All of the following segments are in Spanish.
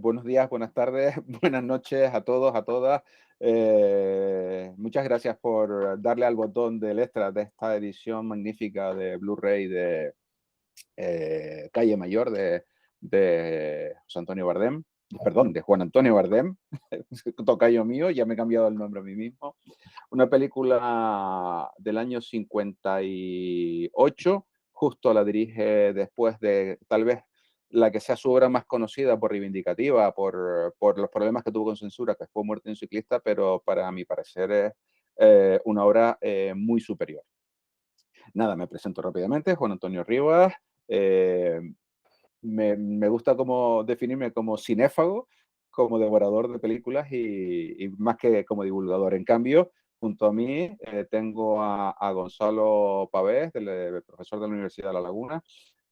buenos días, buenas tardes, buenas noches a todos, a todas. Muchas gracias por darle al botón del extra de esta edición magnífica de Blu-ray de Calle Mayor de José Antonio Bardem, perdón, de Juan Antonio Bardem, tocayo mío, ya me he cambiado el nombre a mí mismo. Una película del año 58, justo la dirige después de tal vez la que sea su obra más conocida por reivindicativa, por los problemas que tuvo con censura, que fue Muerte de un ciclista, pero para mi parecer es una obra muy superior. Nada, me presento rápidamente, Juan Antonio Rivas. eh, me gusta como definirme como cinéfago, como devorador de películas y más que como divulgador. En cambio, junto a mí tengo a Gonzalo Pavés, profesor de la Universidad de La Laguna.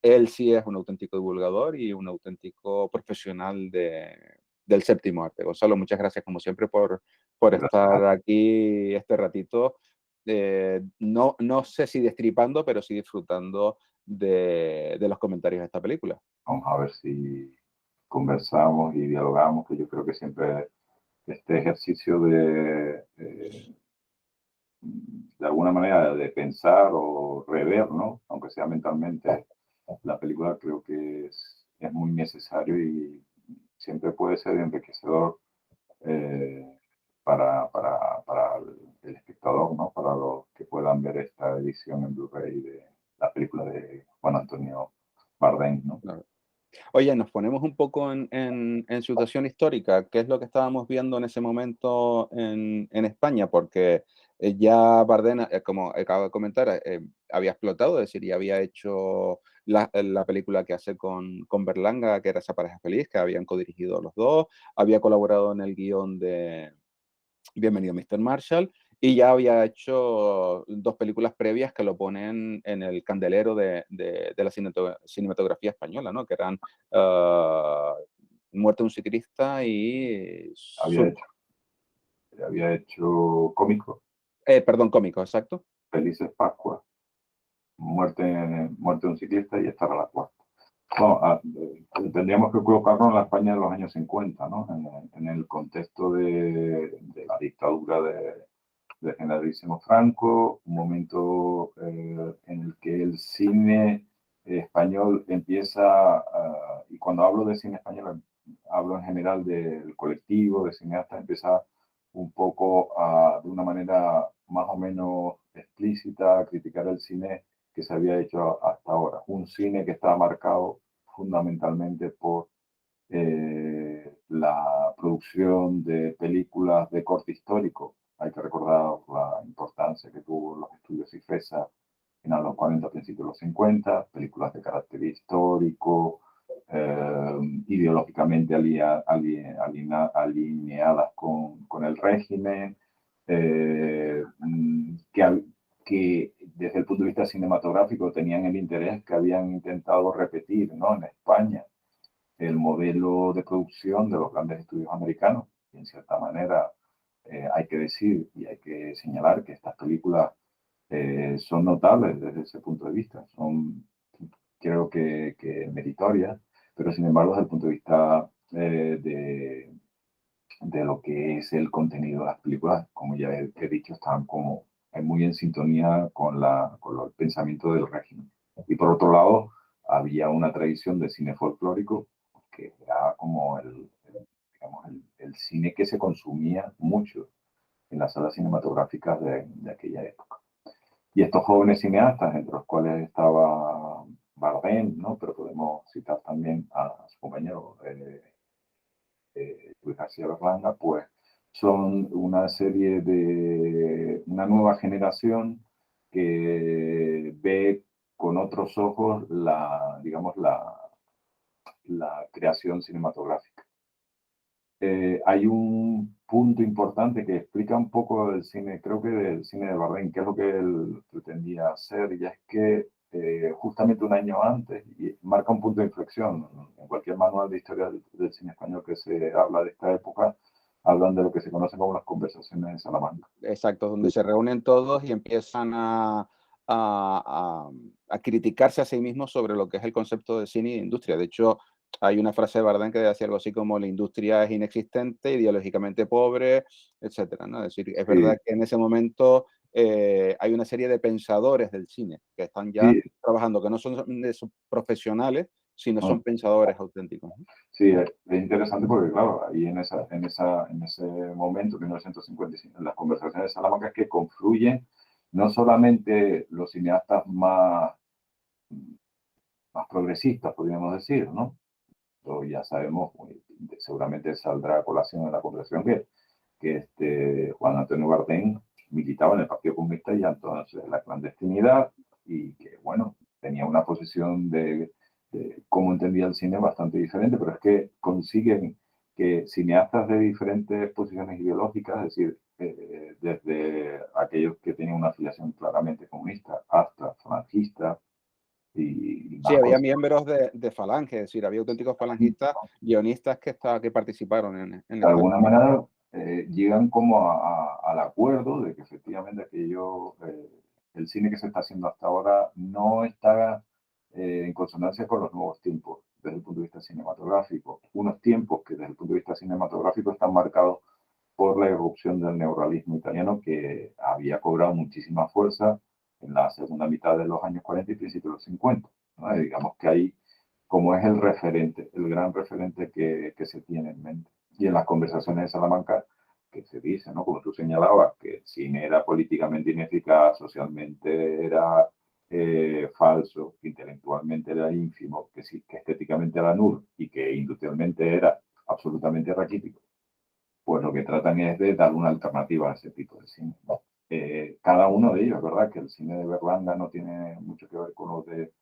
Él sí es un auténtico divulgador y un auténtico profesional del séptimo arte. Gonzalo, muchas gracias como siempre por estar aquí este ratito. No sé si destripando, pero sí disfrutando de los comentarios de esta película. Vamos a ver si conversamos y dialogamos, que yo creo que siempre este ejercicio de alguna manera, de pensar o rever, ¿no? Aunque sea mentalmente, la película creo que es muy necesario y siempre puede ser enriquecedor eh, para el espectador, ¿no? Para los que puedan ver esta edición en Blu-ray de la película de Juan Antonio Bardem, ¿no? Claro. Oye, nos ponemos un poco en situación histórica. ¿Qué es lo que estábamos viendo en ese momento en España? Porque ya Bardem, como acabo de comentar, había explotado, es decir, ya había hecho la película que hace con Berlanga, que era Esa pareja feliz, que habían codirigido los dos, había colaborado en el guión de Bienvenido Mr. Marshall, y ya había hecho dos películas previas que lo ponen en el candelero de la cinematografía española, ¿no? Que eran Muerte de un ciclista y Había hecho, había hecho cómico, perdón, cómico, exacto. Felices Pascua, muerte de un ciclista y esta era la cuarta. No, tendríamos que colocarlo en la España de los años 50, ¿no? En el contexto de la dictadura de Generalísimo Franco, un momento en el que el cine español empieza, y cuando hablo de cine español, hablo en general del colectivo de cineastas, empieza un poco de una manera más o menos explícita a criticar el cine que se había hecho hasta ahora. Un cine que estaba marcado fundamentalmente por la producción de películas de corte histórico. Hay que recordar la importancia que tuvo los estudios CIFESA en los 40, principios de los 50, películas de carácter histórico, ideológicamente alineadas con el régimen, que desde el punto de vista cinematográfico tenían el interés que habían intentado repetir, ¿no? En España el modelo de producción de los grandes estudios americanos. Y en cierta manera hay que decir y hay que señalar que estas películas son notables desde ese punto de vista. Son, creo que meritorias, pero sin embargo desde el punto de vista de lo que es el contenido de las películas, como ya he dicho, están como muy en sintonía con el pensamiento del régimen. Y por otro lado, había una tradición de cine folclórico que era como digamos, el cine que se consumía mucho en las salas cinematográficas de aquella época. Y estos jóvenes cineastas, entre los cuales estaba Bardem, ¿no? Pero podemos citar también a su compañero Luis García Berlanga, pues son una serie de una nueva generación que ve con otros ojos digamos, la creación cinematográfica. Hay un punto importante que explica un poco el cine, creo que del cine de Bardem, qué es lo que él pretendía hacer, y es que justamente un año antes, y marca un punto de inflexión, en cualquier manual de historia del cine español que se habla de esta época, hablan de lo que se conoce como las conversaciones de Salamanca. Exacto, donde se reúnen todos y empiezan a criticarse a sí mismos sobre lo que es el concepto de cine y de industria. De hecho, hay una frase de Bardem que decía algo así como la industria es inexistente, ideológicamente pobre, etcétera, ¿no? Es decir, es Sí, verdad que en ese momento hay una serie de pensadores del cine que están ya sí, trabajando, que no son de esos profesionales, sino mm, son pensadores auténticos, ¿no? sí, es interesante porque, claro, ahí en ese momento, 1955, en las conversaciones de Salamanca, es que confluyen no solamente los cineastas más progresistas, podríamos decir, ¿no? Esto ya sabemos, seguramente saldrá a colación en la conversación que Juan Antonio Bardem militaba en el Partido Comunista y entonces la clandestinidad y que, bueno, tenía una posición de cómo entendía el cine bastante diferente, pero es que consiguen que cineastas de diferentes posiciones ideológicas, es decir, desde aquellos que tenían una afiliación claramente comunista hasta franquista y Sí, más había cosas, miembros de Falange, es decir, había auténticos falangistas, guionistas que participaron en de esta alguna película. manera llegan como al acuerdo de que efectivamente aquello, el cine que se está haciendo hasta ahora no está en consonancia con los nuevos tiempos desde el punto de vista cinematográfico. Unos tiempos que desde el punto de vista cinematográfico están marcados por la irrupción del neorrealismo italiano que había cobrado muchísima fuerza en la segunda mitad de los años 40 y principios de los 50. ¿No? Digamos que ahí, como es el referente, el gran referente que se tiene en mente. Y en las conversaciones de Salamanca, que se dice, ¿no? Como tú señalabas, que el cine era políticamente ineficaz, socialmente era falso, que intelectualmente era ínfimo, que, sí, que estéticamente era nulo y que industrialmente era absolutamente raquítico, pues lo que tratan es de dar una alternativa a ese tipo de cine. ¿No? Cada uno de ellos, ¿verdad? Que el cine de Berlanga no tiene mucho que ver con lo de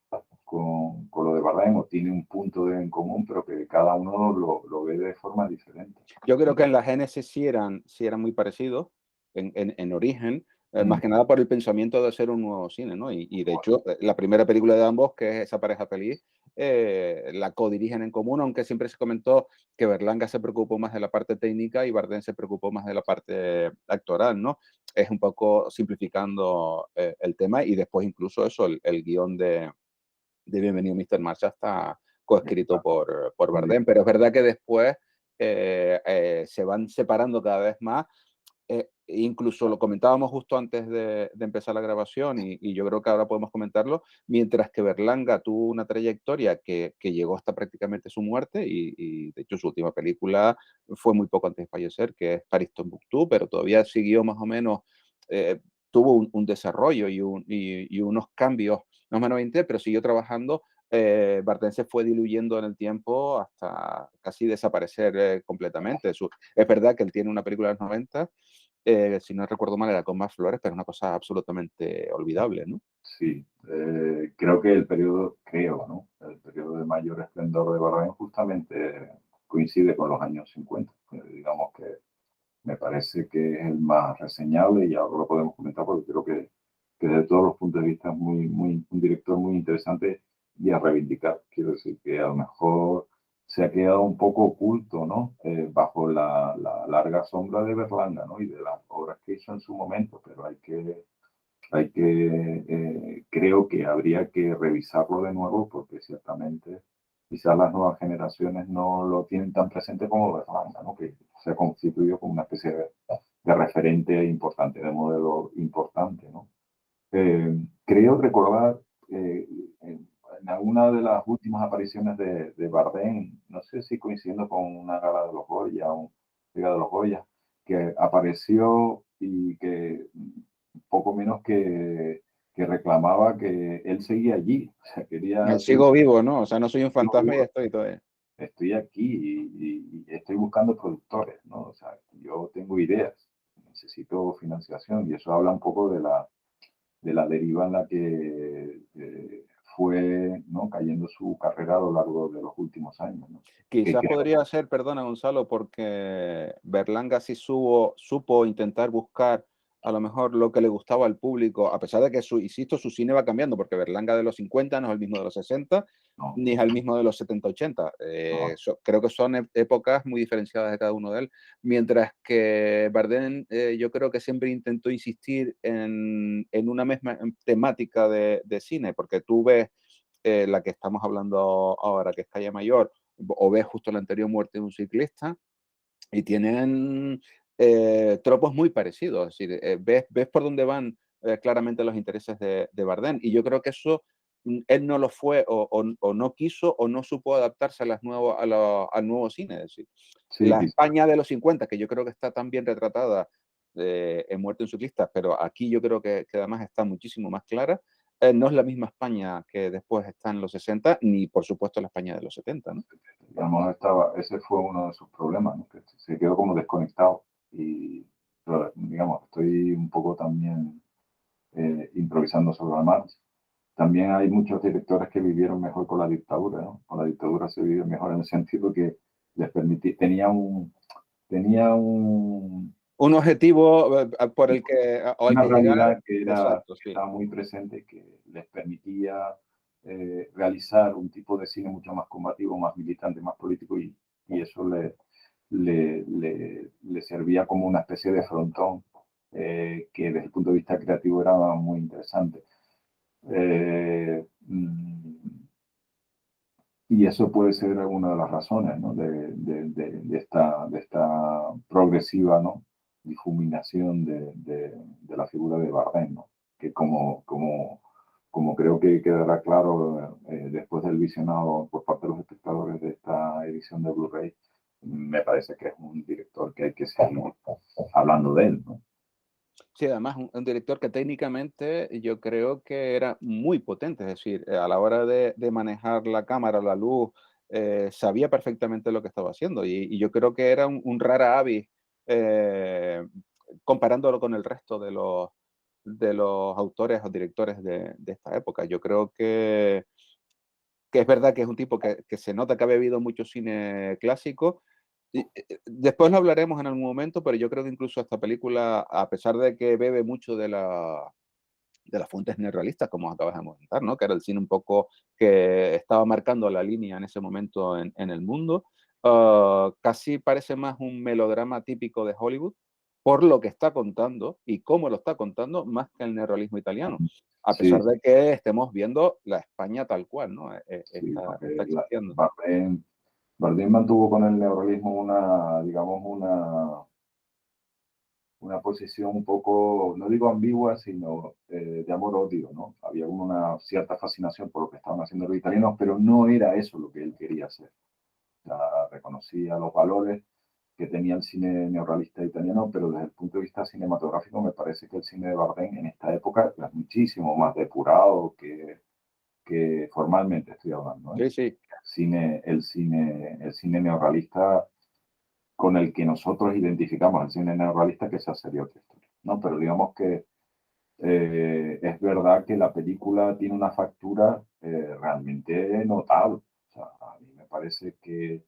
Bardem, o tiene un punto en común, pero que cada uno lo ve de forma diferente. Yo creo que en la génesis sí eran muy parecidos, en origen, más Mm, que nada por el pensamiento de hacer un nuevo cine, ¿no? Y de hecho, la primera película de ambos, que es Esa pareja feliz, la codirigen en común, aunque siempre se comentó que Berlanga se preocupó más de la parte técnica y Bardem se preocupó más de la parte actoral, ¿no? Es un poco simplificando el tema y después incluso eso, el guión de Bienvenido Mr. Marshall está coescrito por muy bien. Bardem, pero es verdad que después se van separando cada vez más. Incluso lo comentábamos justo antes de empezar la grabación y yo creo que ahora podemos comentarlo, mientras que Berlanga tuvo una trayectoria que llegó hasta prácticamente su muerte y de hecho su última película fue muy poco antes de fallecer, que es París Tombuctú, pero todavía siguió más o menos, eh, tuvo un desarrollo y unos cambios más o menos 20, pero siguió trabajando. Bardem se fue diluyendo en el tiempo hasta casi desaparecer completamente. Es verdad que él tiene una película de los 90, si no recuerdo mal, era con más flores, pero es una cosa absolutamente olvidable, ¿no? Sí, creo que el periodo, creo, ¿no? El periodo de mayor esplendor de Bardem justamente coincide con los años 50. Digamos que me parece que es el más reseñable y ahora lo podemos comentar porque creo que desde todos los puntos de vista es un director muy interesante y a reivindicar. Quiero decir que a lo mejor se ha quedado un poco oculto, ¿no? Bajo la larga sombra de Berlanga, ¿no? Y de las obras que hizo en su momento, pero creo que habría que revisarlo de nuevo porque ciertamente quizás las nuevas generaciones no lo tienen tan presente como Berlanga, ¿no? Que se ha constituido como una especie de referente importante, de modelo importante, ¿no? Creo recordar en alguna de las últimas apariciones de Bardem, no sé si coincidiendo con una gala de los Goya, un Liga de los Goya, que apareció y que poco menos que reclamaba que él seguía allí, o sea, quería decir, Sigo vivo, ¿no? O sea, no soy un "Sigo fantasma y vivo, estoy todavía. estoy aquí y estoy buscando productores, ¿no? O sea, yo tengo ideas, necesito financiación", y eso habla un poco de la deriva en la que fue, ¿no? Cayendo su carrera a lo largo de los últimos años, ¿no? Que Quizás creo, podría ser, perdona Gonzalo, porque Berlanga sí supo intentar buscar a lo mejor lo que le gustaba al público, a pesar de que, insisto, su cine va cambiando, porque Berlanga de los 50 no es el mismo de los 60, no, ni es el mismo de los 70-80. no, Creo que son épocas muy diferenciadas de cada uno de él, mientras que Bardem yo creo que siempre intentó insistir en una misma temática de cine, porque tú ves la que estamos hablando ahora, que es Calle Mayor, o ves justo la anterior Muerte de un ciclista, y tienen tropos muy parecidos. Es decir, ves por dónde van claramente los intereses de Bardem. Y yo creo que eso él no lo fue o no quiso o no supo adaptarse a al nuevo cine. Es decir, Sí, la España de los 50, que yo creo que está tan bien retratada en Muerte en Ciclistas, pero aquí yo creo que además está muchísimo más clara, no es la misma España que después está en los 60, ni por supuesto la España de los 70, ¿no? digamos, ese fue uno de sus problemas, ¿no? Que se quedó como desconectado. Y, pero, digamos, estoy un poco también improvisando sobre la marcha. También hay muchos directores que vivieron mejor con la dictadura, ¿no? Con la dictadura se vive mejor en el sentido que les permitía, tenía Un objetivo por el que, o al una que llegar, realidad que exacto, que sí. estaba muy presente, que les permitía realizar un tipo de cine mucho más combativo, más militante, más político, y eso le servía como una especie de frontón que desde el punto de vista creativo era muy interesante. Eh, mm, y eso puede ser una de las razones, ¿no? De esta progresiva, ¿no? Difuminación de la figura de Bardem, ¿no? Que como creo que quedará claro después del visionado por parte de los espectadores de esta edición de Blu-ray, me parece que es un director que hay que seguir hablando de él, ¿no? Sí, además un director que técnicamente yo creo que era muy potente, es decir, a la hora de manejar la cámara, la luz, sabía perfectamente lo que estaba haciendo y yo creo que era un rara avis eh, comparándolo con el resto de los autores o directores de esta época. Yo creo que es verdad que es un tipo que se nota que ha bebido mucho cine clásico. Y, después lo hablaremos en algún momento, pero yo creo que incluso esta película, a pesar de que bebe mucho de las fuentes neorrealistas, como acabas de comentar, ¿no? Que era el cine un poco que estaba marcando la línea en ese momento en el mundo, casi parece más un melodrama típico de Hollywood por lo que está contando y cómo lo está contando, más que el neorrealismo italiano. A pesar Sí, de que estemos viendo la España tal cual, ¿no? sí, Está porque existiendo. Bardem mantuvo con el neorrealismo digamos, una posición un poco, no digo ambigua, sino de amor-odio, ¿no? Había una cierta fascinación por lo que estaban haciendo los italianos, pero no era eso lo que él quería hacer. O sea, reconocía los valores que tenía el cine neorrealista italiano, pero desde el punto de vista cinematográfico me parece que el cine de Bardem en esta época es muchísimo más depurado que formalmente estoy hablando, ¿eh? Sí, sí. El cine neorrealista con el que nosotros identificamos el cine neorrealista, que esa sería otra historia, ¿no? Pero digamos que es verdad que la película tiene una factura realmente notable. O sea, a mí me parece que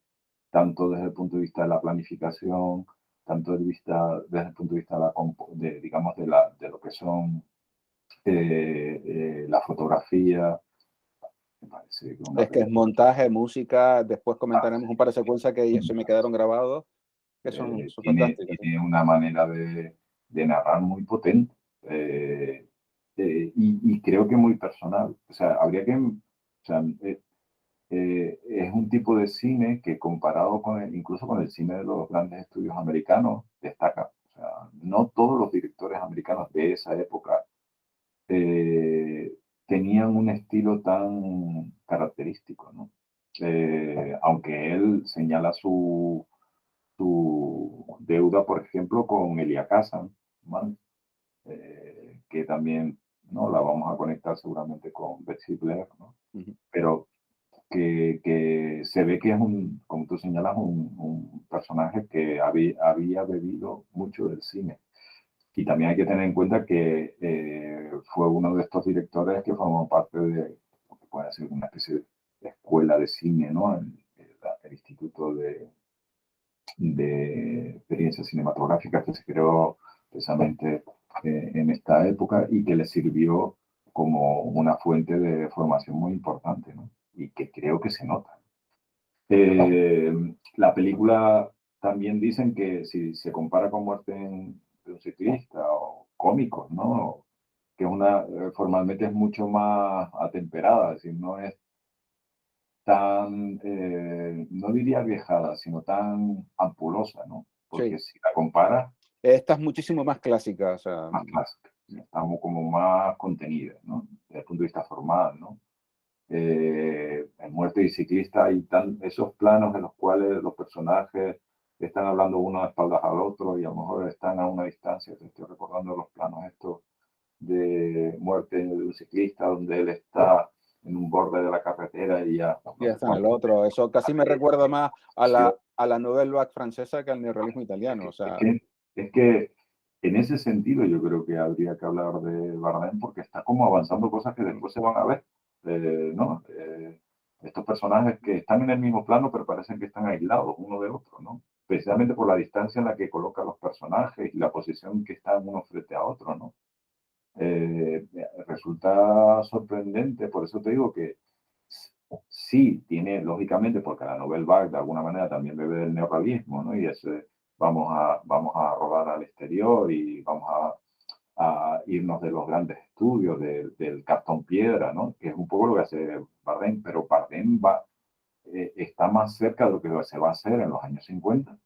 tanto desde el punto de vista de la planificación, tanto desde el punto de vista digamos, de lo que son la fotografía, me parece que una Es que es película montaje, música, después comentaremos un par de secuencias que se me quedaron grabados, que son fantásticas, sí. tiene una manera de narrar muy potente y creo que muy personal. O sea, o sea, es un tipo de cine que comparado incluso con el cine de los grandes estudios americanos, destaca. O sea, no todos los directores americanos de esa época eh, tenían un estilo tan característico, ¿no? Aunque él señala su deuda, por ejemplo, con Elia Kazan, ¿vale? Que también no la vamos a conectar seguramente con Betsy Blair, ¿no? Ujú. Pero que se ve que es como tú señalas, un personaje que había bebido mucho del cine. Y también hay que tener en cuenta que fue uno de estos directores que formó parte de lo que puede ser una especie de escuela de cine, ¿no? El Instituto de Experiencias Cinematográficas que se creó precisamente en esta época y que le sirvió como una fuente de formación muy importante, ¿no? Y que creo que se nota. La película también dicen que si se compara con Muerte de un ciclista o cómicos, ¿no? Que formalmente es mucho más atemperada, es decir, no es tan, no diría viejada, sino tan ampulosa, ¿no? Sí, Porque si la comparas, esta es muchísimo más clásica, o sea, más clásica, estamos como más contenidas, ¿no? Desde el punto de vista formal, ¿no? En Muerte y Ciclista hay esos planos en los cuales los personajes están hablando uno de espaldas al otro y a lo mejor están a una distancia. Te estoy recordando los planos estos de Muerte de un ciclista, donde él está en un borde de la carretera y ya no ya sé está en el cuánto. otro. Eso casi me recuerda más a la Nouvelle Vague francesa que al neorrealismo italiano, o Es sea, que, es que en ese sentido yo creo que habría que hablar de Bardem porque está como avanzando cosas que después se van a ver, ¿no? Estos personajes que están en el mismo plano pero parecen que están aislados uno de otro, ¿no? Precisamente por la distancia en la que coloca los personajes y la posición que están uno frente a otro, ¿no? Resulta sorprendente, por eso te digo que sí, tiene, lógicamente, porque la Nouvelle Vague de alguna manera también bebe del neorrealismo, ¿no? Y es, vamos a rodar al exterior y vamos a irnos de los grandes estudios, del cartón piedra, ¿no? Que es un poco lo que hace Bardem, pero Bardem está más cerca de lo que se va a hacer en los años 50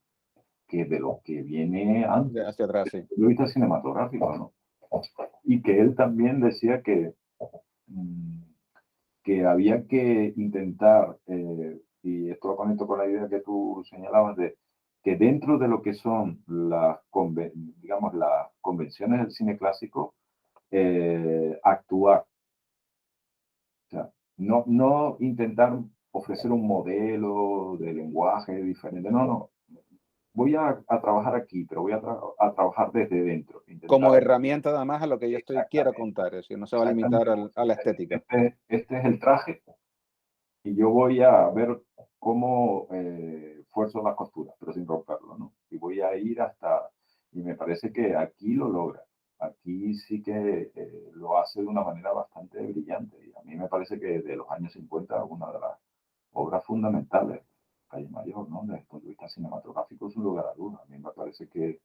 que de lo que viene antes, hacia atrás, desde sí. el punto de vista cinematográfico, ¿no? Y que él también decía mm, que había que intentar, y esto lo conecto con la idea que tú señalabas, de que dentro de lo que son digamos, las convenciones del cine clásico, actuar. O sea, no intentar ofrecer un modelo de lenguaje diferente, no, no. Voy a trabajar aquí, pero voy a trabajar desde dentro. Como Intentar herramienta además a lo que yo quiero exactamente, contar, es decir, no se va a limitar exactamente. a la estética. Este es el traje y yo voy a ver cómo fuerzo las costuras, pero sin romperlo, ¿no? Y voy a ir hasta, y me parece que aquí lo logra. Aquí sí que lo hace de una manera bastante brillante. Y a mí me parece que de los años 50 una de las obras fundamentales, Calle Mayor, ¿no? Desde el punto de vista cinematográfico, es un lugar a duda. A mí me parece que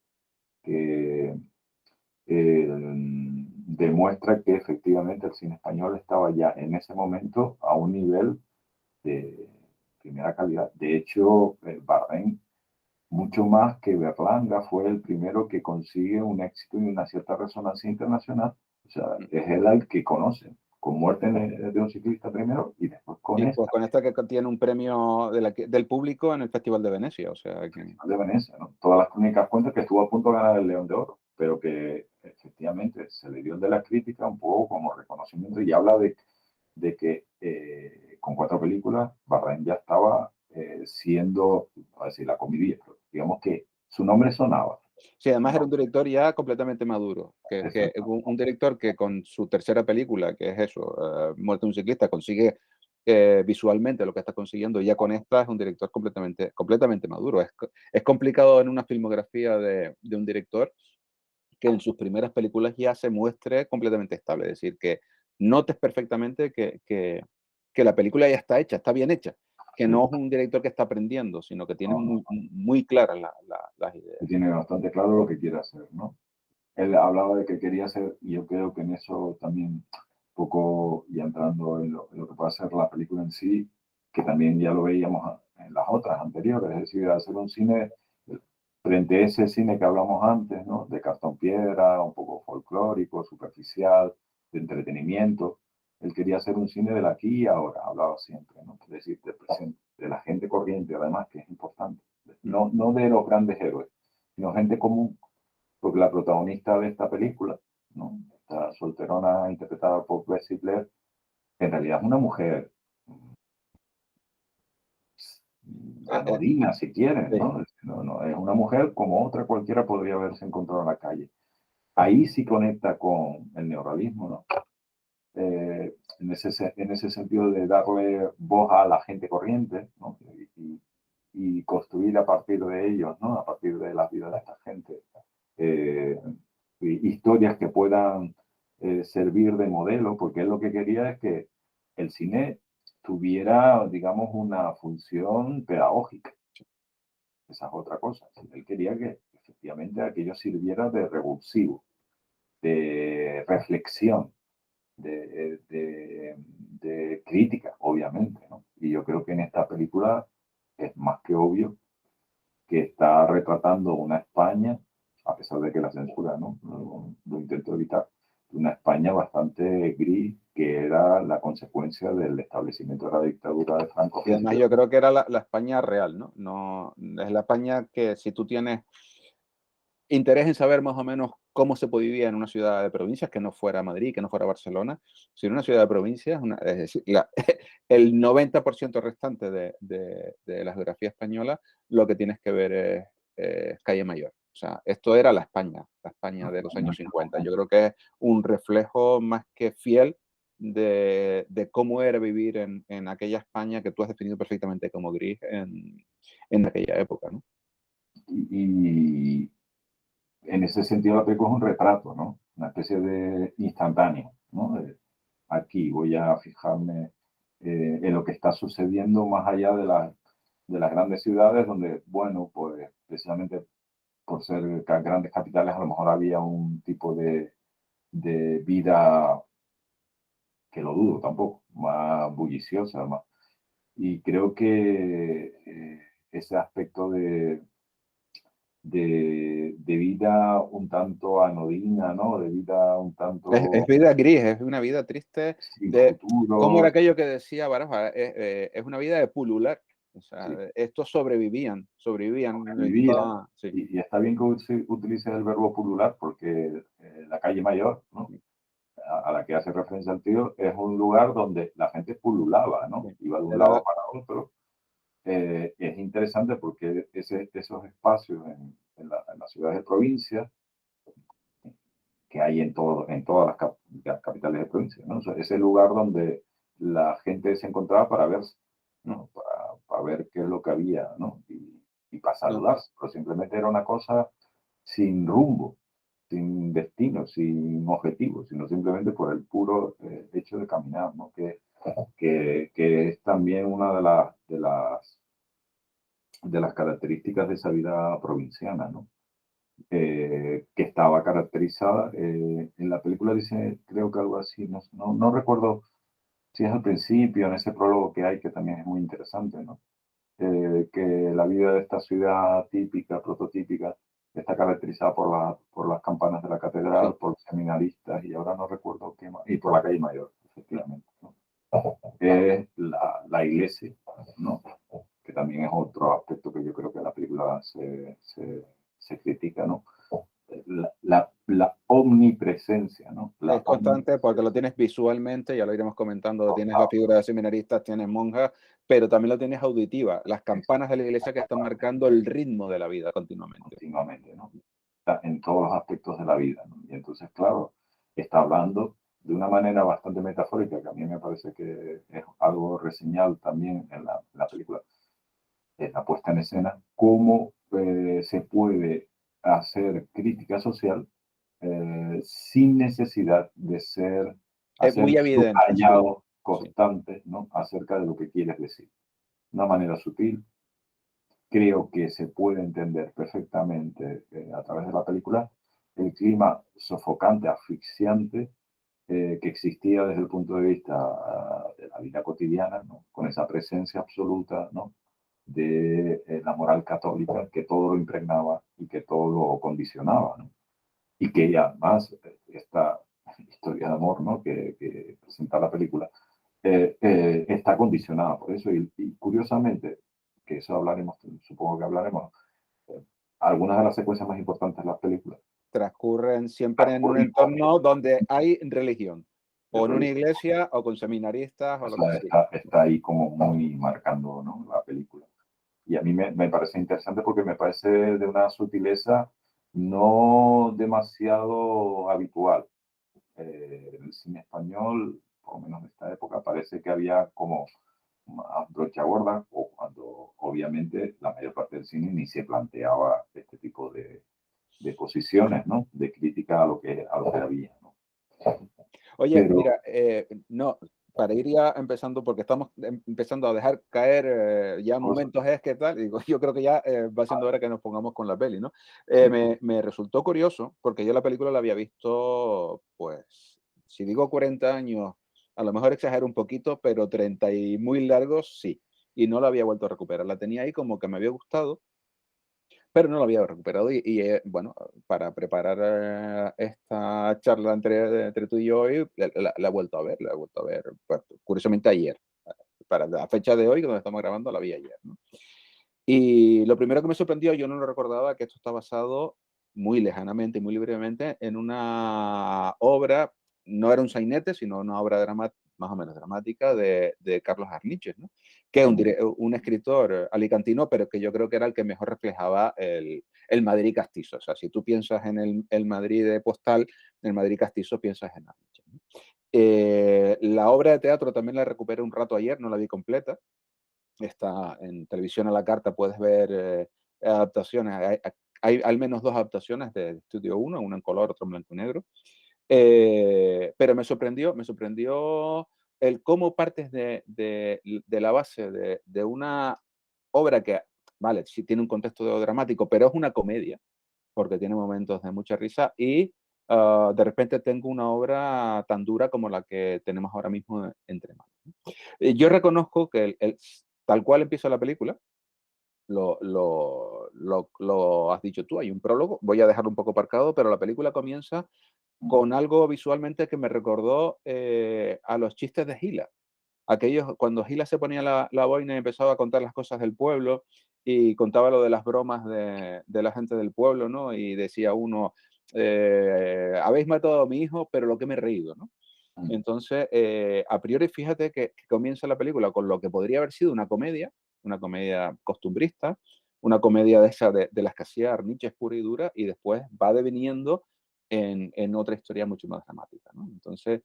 demuestra que efectivamente el cine español estaba ya en ese momento a un nivel de primera calidad. De hecho, Bardem, mucho más que Berlanga, fue el primero que consigue un éxito y una cierta resonancia internacional. O sea, es él el que conoce, con Muerte de un ciclista primero y después Y con pues esta con esta que tiene un premio del público en el Festival de Venecia, o sea que de Venecia. ¿No? Todas las crónicas cuentan que estuvo a punto de ganar el León de Oro, pero que efectivamente se le dio el de la crítica un poco como reconocimiento y habla de que con 4 películas Bardem ya estaba siendo, a decir, la comidilla, pero digamos que su nombre sonaba. sí, además era ¿No? un director ya completamente maduro, que Exacto. un director que con su tercera película, que es eso, Muerte de un ciclista, consigue visualmente lo que está consiguiendo, y ya con esta es un director completamente maduro. Es complicado en una filmografía de un director que en sus primeras películas ya se muestre completamente estable, es decir, que notes perfectamente que la película ya está hecha, está bien hecha, que Sí, no es un director que está aprendiendo, sino que tiene no, no, muy claras las que ideas. tiene bastante claro lo que quiere hacer, ¿no? Él hablaba de que quería hacer, y yo creo que en eso también, un poco ya entrando en lo que puede ser la película en sí, que también ya lo veíamos en las otras anteriores, es decir, hacer un cine frente a ese cine que hablamos antes, ¿no? De cartón piedra, un poco folclórico, superficial, de entretenimiento. Él quería hacer un cine del aquí y ahora, hablaba siempre, ¿no? Es decir, del presente, de la gente corriente, además, que es importante. No de los grandes héroes, sino gente común, porque la protagonista de esta película, ¿no? Esta solterona interpretada por Bessie Blair, en realidad es una mujer Eh, eh, anodina, si quieren, sí. ¿no? No, es una mujer como otra cualquiera podría haberse encontrado en la calle. Ahí sí conecta con el neorrealismo, ¿no? En ese sentido de darle voz a la gente corriente, ¿no? Y construir a partir de ellos, ¿no? A partir de la vida de esta gente, eh, historias que puedan servir de modelo, porque él lo que quería es que el cine tuviera, digamos, una función pedagógica. Esa es otra cosa. Él quería que efectivamente aquello sirviera de revulsivo, de reflexión, de crítica, obviamente, ¿no? Y yo creo que en esta película es más que obvio que está retratando una España, a pesar de que la censura, ¿no? Lo intento evitar, una España bastante gris, que era la consecuencia del establecimiento de la dictadura de Franco. Y además yo creo que era la España real, ¿no? No es la España que si tú tienes interés en saber más o menos cómo se vivía en una ciudad de provincias, que no fuera Madrid, que no fuera Barcelona, sino una ciudad de provincias, es decir, el 90% restante de la geografía española, lo que tienes que ver es Calle Mayor. O sea, esto era la España de los años 50. Yo creo que es un reflejo más que fiel de cómo era vivir en aquella España que tú has definido perfectamente como gris en aquella época, ¿no? Y en ese sentido la película es un retrato, ¿no? Una especie de instantáneo, ¿no? Aquí voy a fijarme en lo que está sucediendo más allá de las grandes ciudades, donde, bueno, pues precisamente por ser grandes capitales, a lo mejor había un tipo de vida, que lo dudo tampoco, más bulliciosa, más. Y creo que ese aspecto de vida un tanto anodina, ¿no? De vida un Es tanto vida gris, es una vida triste sin de cómo era futuro. aquello que decía Baraja, es una vida de pulular. O sea, Sí, estos sobrevivían en vivían. toda, sí, Y está bien que utilices el verbo pulular porque la calle Mayor, ¿no? A la que hace referencia el tío, es un lugar donde la gente pululaba, ¿no? sí. Iba de un lado Era, para otro. Es interesante porque esos espacios en las ciudades de provincia que hay en todas las capitales de provincia, ¿no? O sea, ese lugar donde la gente se encontraba para verse, ¿no? Para ver qué es lo que había, ¿no? Y para no, saludarse, pero simplemente era una cosa sin rumbo, sin destino, sin objetivo, sino simplemente por el puro hecho de caminar, ¿no? Que es también una de las características de esa vida provinciana, ¿no? Que estaba caracterizada. En la película dice, creo que algo así, no recuerdo si es al principio, en ese prólogo que hay, que también es muy interesante, ¿no? Que la vida de esta ciudad típica, prototípica, está caracterizada por las campanas de la catedral, sí. por los seminaristas, y ahora no recuerdo qué más, y por la calle Mayor, efectivamente, ¿no? Es la iglesia, ¿no? Que también es otro aspecto que yo creo que la película se critica, ¿no? La omnipresencia, ¿no? La Es constante porque lo omnipresencia tienes visualmente, ya lo iremos comentando, tienes la total, figura de seminaristas, tienes monjas, pero también lo tienes auditiva, las campanas de la iglesia que están marcando el ritmo de la vida continuamente. continuamente, ¿no? En todos los aspectos de la vida, ¿no? Y entonces, claro, está hablando de una manera bastante metafórica, que a mí me parece que es algo reseñable también en la película, en la puesta en escena, cómo se puede hacer crítica social sin necesidad de Es hacer muy evidente, sí, subrayado sí. constante, ¿no? Acerca de lo que quieres decir. De una manera sutil, creo que se puede entender perfectamente a través de la película el clima sofocante, asfixiante que existía desde el punto de vista de la vida cotidiana, ¿no? Con esa presencia absoluta, ¿no? De la moral católica que todo lo impregnaba y que todo lo condicionaba, ¿no? Y que además esta historia de amor, ¿no? Que presenta la película está condicionada por eso y curiosamente, que eso hablaremos, supongo que hablaremos, eh, algunas de las secuencias más importantes de las películas Transcurren siempre en un transcurren entorno donde hay religión, de o en una religión. iglesia, o con seminaristas, o O lo que sea, sea. está ahí como muy marcando, ¿no? La película. Y a mí me parece interesante porque me parece de una sutileza no demasiado habitual. En el cine español, por lo menos de esta época, parece que había como más brocha gorda, o cuando obviamente la mayor parte del cine ni se planteaba este tipo de posiciones, ¿no? De crítica a lo que había, ¿no? Oye, Pero mira, no, para ir ya empezando, porque estamos empezando a dejar caer ya cosas, momentos es que tal, digo, yo creo que ya va siendo hora que nos pongamos con la peli, ¿no? sí, Me resultó curioso, porque yo la película la había visto, pues, si digo 40 años, A lo mejor exagero un poquito, pero 30 y muy largos, sí. Y no la había vuelto a recuperar. La tenía ahí como que me había gustado, pero no lo había recuperado bueno, para preparar esta charla entre tú y yo hoy, la he vuelto a ver, la he vuelto a ver, pues, curiosamente ayer. Para la fecha de hoy, donde estamos grabando, la vi ayer, ¿no? Y lo primero que me sorprendió, yo no lo recordaba, que esto está basado muy lejanamente y muy libremente en una obra, no era un sainete, sino una obra más o menos dramática de Carlos Arniches, ¿no? Que es un escritor alicantino, pero que yo creo que era el que mejor reflejaba el Madrid castizo. O sea, si tú piensas en el Madrid de postal, el Madrid castizo piensas en Arniches, ¿no? La obra de teatro también la recuperé un rato ayer, no la vi completa. Está en televisión a la carta, puedes ver adaptaciones. Hay al menos dos adaptaciones de Estudio 1, una en color, otra en blanco y negro. Pero me sorprendió el cómo partes de la base de una obra que, vale, sí tiene un contexto dramático, pero es una comedia, porque tiene momentos de mucha risa y de repente tengo una obra tan dura como la que tenemos ahora mismo entre manos. Yo reconozco que tal cual empieza la película, lo has dicho tú, hay un prólogo, voy a dejarlo un poco aparcado, pero la película comienza con algo visualmente que me recordó a los chistes de Gila. Aquellos, cuando Gila se ponía la boina y empezaba a contar las cosas del pueblo y contaba lo de las bromas de la gente del pueblo, ¿no? Y decía uno, habéis matado a mi hijo, pero lo que me he reído, ¿no? Entonces, a priori, fíjate que comienza la película con lo que podría haber sido una comedia costumbrista, una comedia de esa de las que hacía Arniches pura y dura, y después va deviniendo en otra historia mucho más dramática, ¿no? Entonces,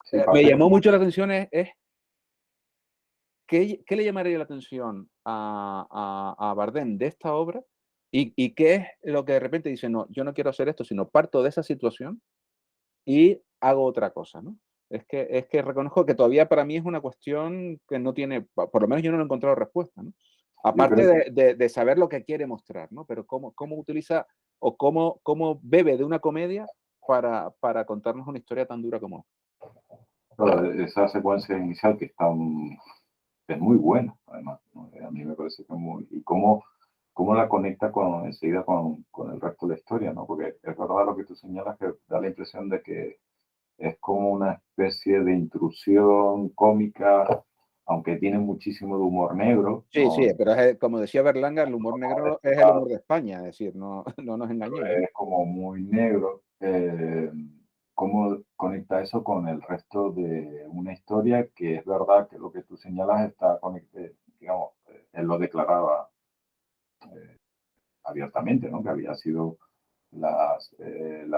Sí, me parte, llamó mucho la atención es ¿qué le llamaría la atención a Bardem de esta obra? ¿Y qué es lo que de repente dice, no, yo no quiero hacer esto, sino parto de esa situación y hago otra cosa, ¿no? Es que reconozco que todavía para mí es una cuestión que no tiene, por lo menos yo no lo he encontrado respuesta, ¿no? yo Aparte creo de saber lo que quiere mostrar, ¿no? Pero cómo utiliza o cómo bebe de una comedia para contarnos una historia tan dura como que esa secuencia inicial que está, es muy buena, además, ¿no? A mí me parece que muy... Y cómo la conecta enseguida con el resto de la historia, ¿no? Porque es verdad lo que tú señalas, que da la impresión de que es como una especie de intrusión cómica, aunque tiene muchísimo de humor negro, Sí, ¿no? sí, pero como decía Berlanga, el humor negro es el humor de España, es decir, no, no nos engañemos. Es como muy negro. ¿Cómo conecta eso con el resto de una historia que es verdad que lo que tú señalas está conectado, digamos, él lo declaraba abiertamente, ¿no? Que había sido la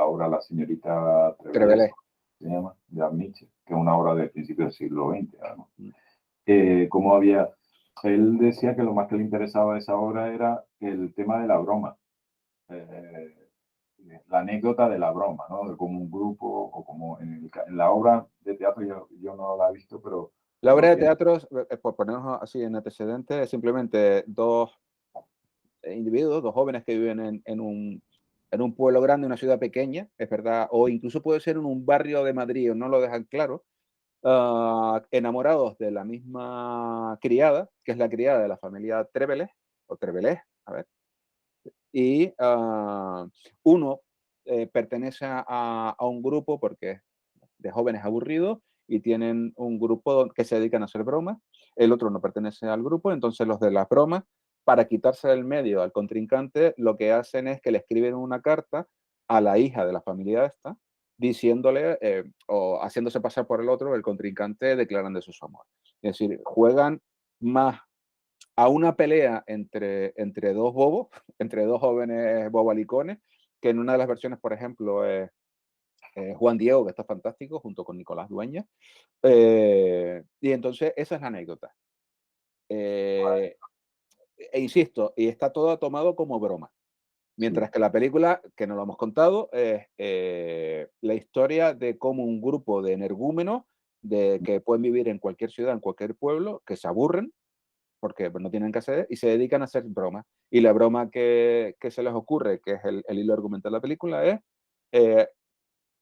obra La señorita Trevelez, Trevelé. se llama, de Nietzsche, que es una obra del principio del siglo XX, además. Mm. Cómo había, él decía que lo más que le interesaba de esa obra era el tema de la broma. Eh, la anécdota de la broma, ¿no? De como un grupo, o como en la obra de teatro, yo no la he visto, pero La lo obra de que... teatro, por ponernos así en antecedentes, es simplemente dos individuos, dos jóvenes que viven en un pueblo grande, una ciudad pequeña, es verdad, o incluso puede ser en un barrio de Madrid, o no lo dejan claro, enamorados de la misma criada, que es la criada de la familia Trevelez, o Trevelez, a ver, y uno pertenece a un grupo porque es de jóvenes aburridos y tienen un grupo que se dedican a hacer bromas, el otro no pertenece al grupo, entonces los de las bromas, para quitarse del medio al contrincante, lo que hacen es que le escriben una carta a la hija de la familia esta, diciéndole o haciéndose pasar por el otro, el contrincante, declarando su amor. Es decir, juegan más a una pelea entre dos bobos, entre dos jóvenes bobalicones, que en una de las versiones, por ejemplo, es Juan Diego, que está fantástico, junto con Nicolás Dueñas. Y entonces esa es la anécdota. Eh, insisto, y está todo tomado como broma. Mientras Sí, que la película, que no lo hemos contado, es la historia de cómo un grupo de energúmenos que pueden vivir en cualquier ciudad, en cualquier pueblo, que se aburren porque no tienen que hacer y se dedican a hacer bromas. Y la broma que se les ocurre, que es el hilo argumental de la película, es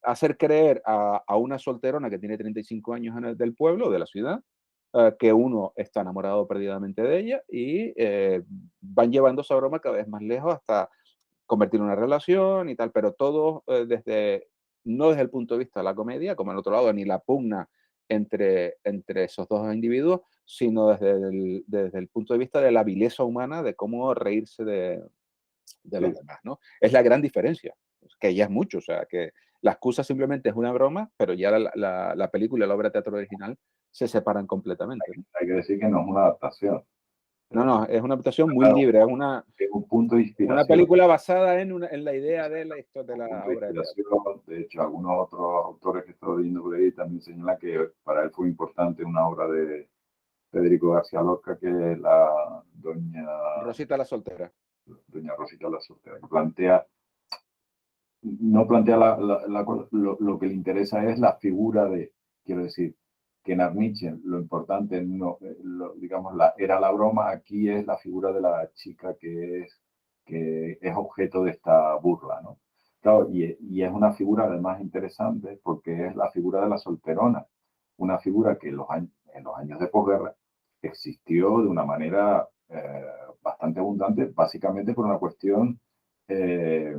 hacer creer a una solterona que tiene 35 años del pueblo, de la ciudad, que uno está enamorado perdidamente de ella y van llevando esa broma cada vez más lejos hasta convertir en una relación y tal, pero todo no desde el punto de vista de la comedia, como en el otro lado, ni la pugna entre esos dos individuos, sino desde el punto de vista de la vileza humana, de cómo reírse de los Sí, demás, ¿no? Es la gran diferencia, que ya es mucho, o sea, que la excusa simplemente es una broma, pero ya la película y la obra de teatro original se separan completamente, ¿no? hay que decir que no es una adaptación. No, no, es una adaptación muy Claro, libre, es una es un punto de inspiración. película basada en la idea de la historia de Un la punto de obra de teatro. inspiración. De hecho, algunos otros autores que he estado viendo por ahí también señalan que para él fue importante una obra de Federico García Lorca, que es la Rosita la soltera. doña Rosita la Soltera, que plantea, no plantea lo que le interesa es la figura de, quiero decir, que en Arnichen lo importante no, digamos, era la broma, aquí es la figura de la chica que es objeto de esta burla, ¿no? Claro, y es una figura además interesante porque es la figura de la solterona, una figura que en los años de posguerra existió de una manera bastante abundante, básicamente por una cuestión eh,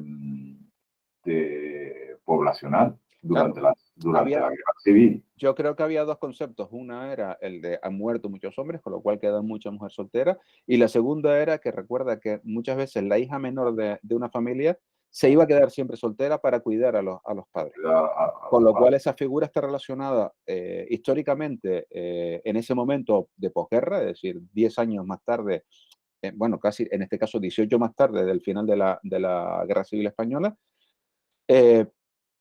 poblacional Claro, durante había, la guerra civil. yo creo que había dos conceptos. Una era el de han muerto muchos hombres, con lo cual quedan muchas mujeres solteras. Y la segunda era que recuerda que muchas veces la hija menor de una familia se iba a quedar siempre soltera para cuidar a los padres. A Con los lo cual padres. esa figura está relacionada históricamente en ese momento de posguerra, es decir, 10 años más tarde, bueno, casi en este caso 18 más tarde del final de la Guerra Civil Española, eh,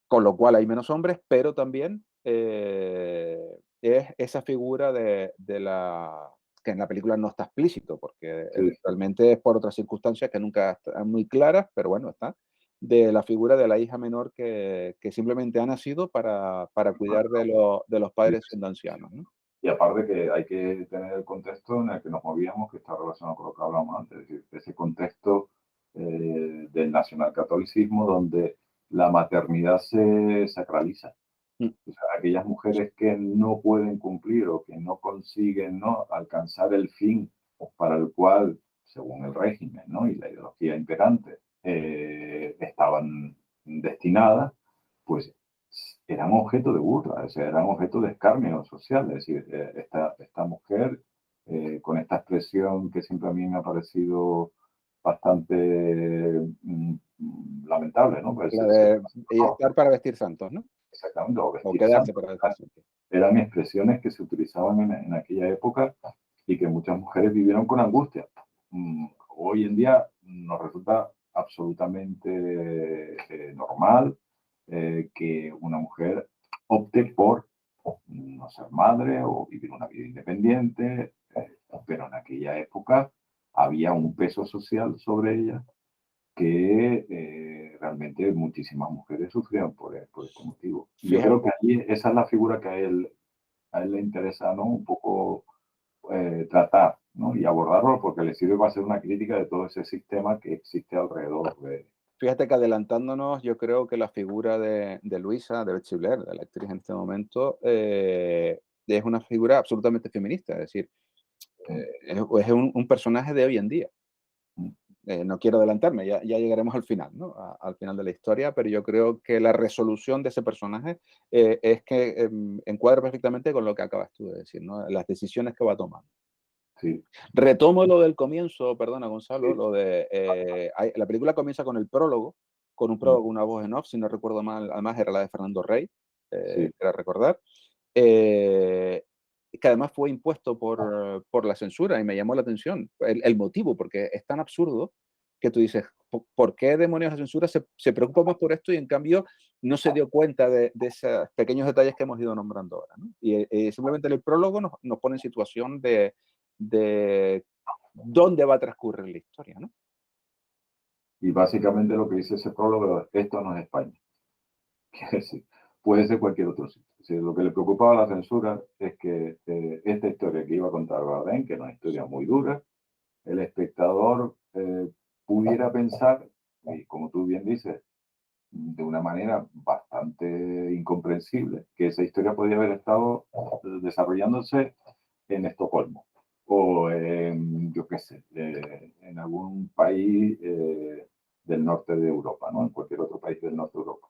con lo cual hay menos hombres, pero también es esa figura que en la película no está explícito, porque Sí, realmente es por otras circunstancias que nunca están muy claras, pero bueno, está, de la figura de la hija menor que simplemente ha nacido para cuidar de los sí, padres sí, siendo sí. ancianos, ¿no? Y aparte que hay que tener el contexto en el que nos movíamos, que está relacionado con lo que hablamos antes, es decir, ese contexto del nacionalcatolicismo donde la maternidad se sacraliza. Mm, O sea, aquellas mujeres que no pueden cumplir o que no consiguen, ¿no?, alcanzar el fin para el cual, según el régimen, ¿no?, y la ideología imperante, estaban destinadas, pues eran objeto de burla, o sea, eran objeto de escarnio social. Es decir, esta mujer, con esta expresión que siempre a mí me ha parecido bastante lamentable, ¿no? Pues la de y estar para vestir santos, ¿no? exactamente, o O vestir quedarse santo. para vestir santos. Eran expresiones que se utilizaban en aquella época y que muchas mujeres vivieron con angustia. Hoy en día nos resulta absolutamente normal que una mujer opte por no ser madre o vivir una vida independiente, pero en aquella época había un peso social sobre ella que realmente muchísimas mujeres sufrían por este motivo. Y yo creo Fíjate, que allí esa es la figura que a él le interesa, ¿no?, un poco tratar, ¿no?, y abordarlo porque le sirve para hacer una crítica de todo ese sistema que existe alrededor de... Fíjate que adelantándonos, yo creo que la figura de Luisa, de Betsy Blair, de la actriz en este momento, es una figura absolutamente feminista, es decir, es un personaje de hoy en día. No quiero adelantarme, ya llegaremos al final, ¿no? Al final de la historia, pero yo creo que la resolución de ese personaje es que encuadra perfectamente con lo que acabas tú de decir, ¿no? Las decisiones que va tomando. Sí, Retomo lo del comienzo, perdona Gonzalo, sí, lo de, la película comienza con el prólogo, con un prólogo, una voz en off, si no recuerdo mal, además era la de Fernando Rey, sí, para recordar, eh, que además fue impuesto por la censura y me llamó la atención el motivo, porque es tan absurdo que tú dices, ¿por qué demonios la censura se preocupa más por esto y en cambio no se dio cuenta de esos pequeños detalles que hemos ido nombrando ahora? ¿No? Y simplemente en el prólogo nos pone en situación de dónde va a transcurrir la historia, ¿no? y básicamente lo que dice ese prólogo es, esto no es España. Quiere decir, puede ser cualquier otro sitio. Es decir, lo que le preocupaba a la censura es que esta historia que iba a contar Bardem, que es una historia muy dura, el espectador pudiera pensar, y como tú bien dices, de una manera bastante incomprensible que esa historia podría haber estado desarrollándose en Estocolmo o en, yo qué sé, en algún país del norte de Europa, ¿no? En cualquier otro país del norte de Europa.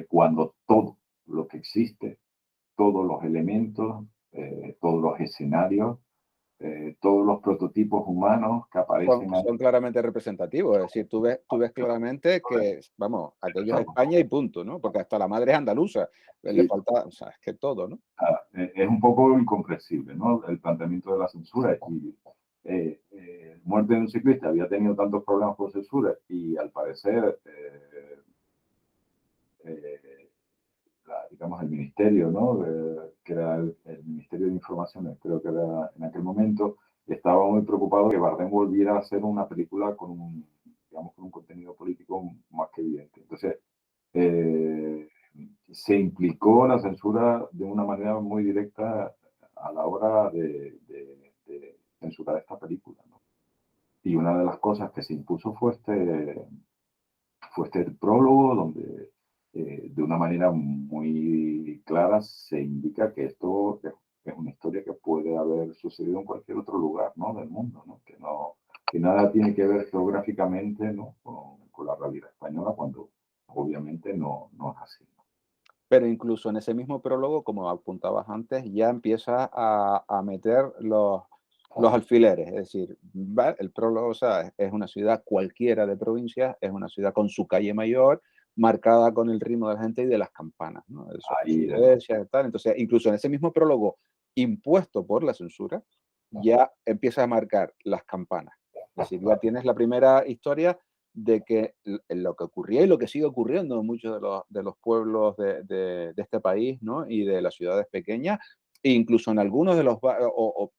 Cuando todo lo que existe, todos los elementos, todos los escenarios, todos los prototipos humanos que Son, aparecen ahí. son claramente representativos, es decir, tú ves claramente que, vamos, aquello es España y punto, ¿no? Porque hasta la madre es andaluza, le Sí, falta, o sea, es que todo, ¿no? es un poco incomprensible, ¿no? El planteamiento de la censura. Y Muerte de un ciclista había tenido tantos problemas con censura y al parecer, eh, digamos, el ministerio, ¿no? Que era el Ministerio de Informaciones, creo que era en aquel momento, estaba muy preocupado que Bardem volviera a hacer una película con un, digamos, con un contenido político más que evidente. Entonces, eh, se implicó la censura de una manera muy directa a la hora de censurar esta película, ¿no? Y una de las cosas que se impuso fue este prólogo donde de una manera muy clara se indica que esto es una historia que puede haber sucedido en cualquier otro lugar, ¿no? Del mundo, ¿no? Que nada tiene que ver geográficamente, ¿no? Con la realidad española, cuando obviamente no es así, ¿no? Pero incluso en ese mismo prólogo, como apuntabas antes, ya empieza a meter los alfileres, es decir, el prólogo, o sea, es una ciudad cualquiera de provincia, es una ciudad con su calle mayor, marcada con el ritmo de la gente y de las campanas, ¿no? Sus Ahí es iglesias y tal. Entonces, incluso en ese mismo prólogo, impuesto por la censura, ya empieza a marcar las campanas. Es decir, ya tienes la primera historia de que lo que ocurría y lo que sigue ocurriendo en muchos de los pueblos de este país, ¿no? Y de las ciudades pequeñas, e incluso en algunos de los o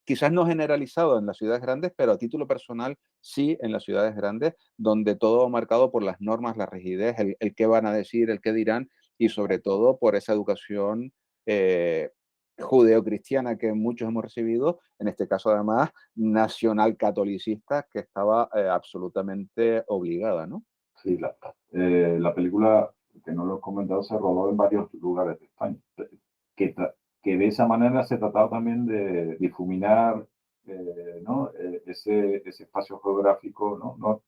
quizás no generalizado en las ciudades grandes, pero a título personal sí en las ciudades grandes, donde todo va marcado por las normas, la rigidez, el qué van a decir, el qué dirán, y sobre todo por esa educación eh, judeocristiana que muchos hemos recibido, en este caso además nacional catolicista, que estaba absolutamente obligada, ¿no? sí, la película, que no lo he comentado, se rodó en varios lugares de España, que, que de esa manera se trataba también de difuminar, ¿no? Ese espacio geográfico, ¿no?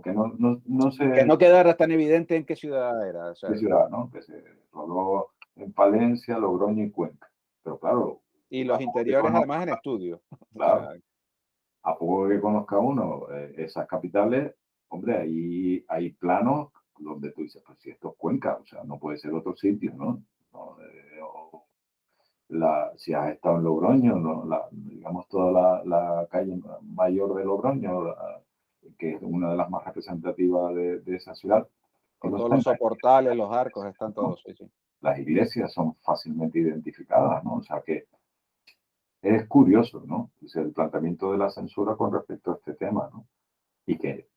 Que no Que se no quedara tan evidente en qué ciudad era. O sea, de ciudad, ¿no? Que se rodó en Palencia, Logroño y Cuenca. Pero claro, y a los poco que interiores conozca, además en estudio. O claro, sea, a poco que conozca uno esas capitales, hombre, ahí hay planos donde tú dices, pues si esto es Cuenca, o sea, no puede ser otro sitio, ¿no? No, si has estado en Logroño, ¿no? Digamos toda la calle mayor de Logroño, que es una de las más representativas de esa ciudad, con todo todos está los en soportales, los arcos, están ¿no? todos, sí, sí. Las iglesias son fácilmente identificadas, ¿no? O sea que es curioso, ¿no? O sea, el planteamiento de la censura con respecto a este tema, ¿no? Y que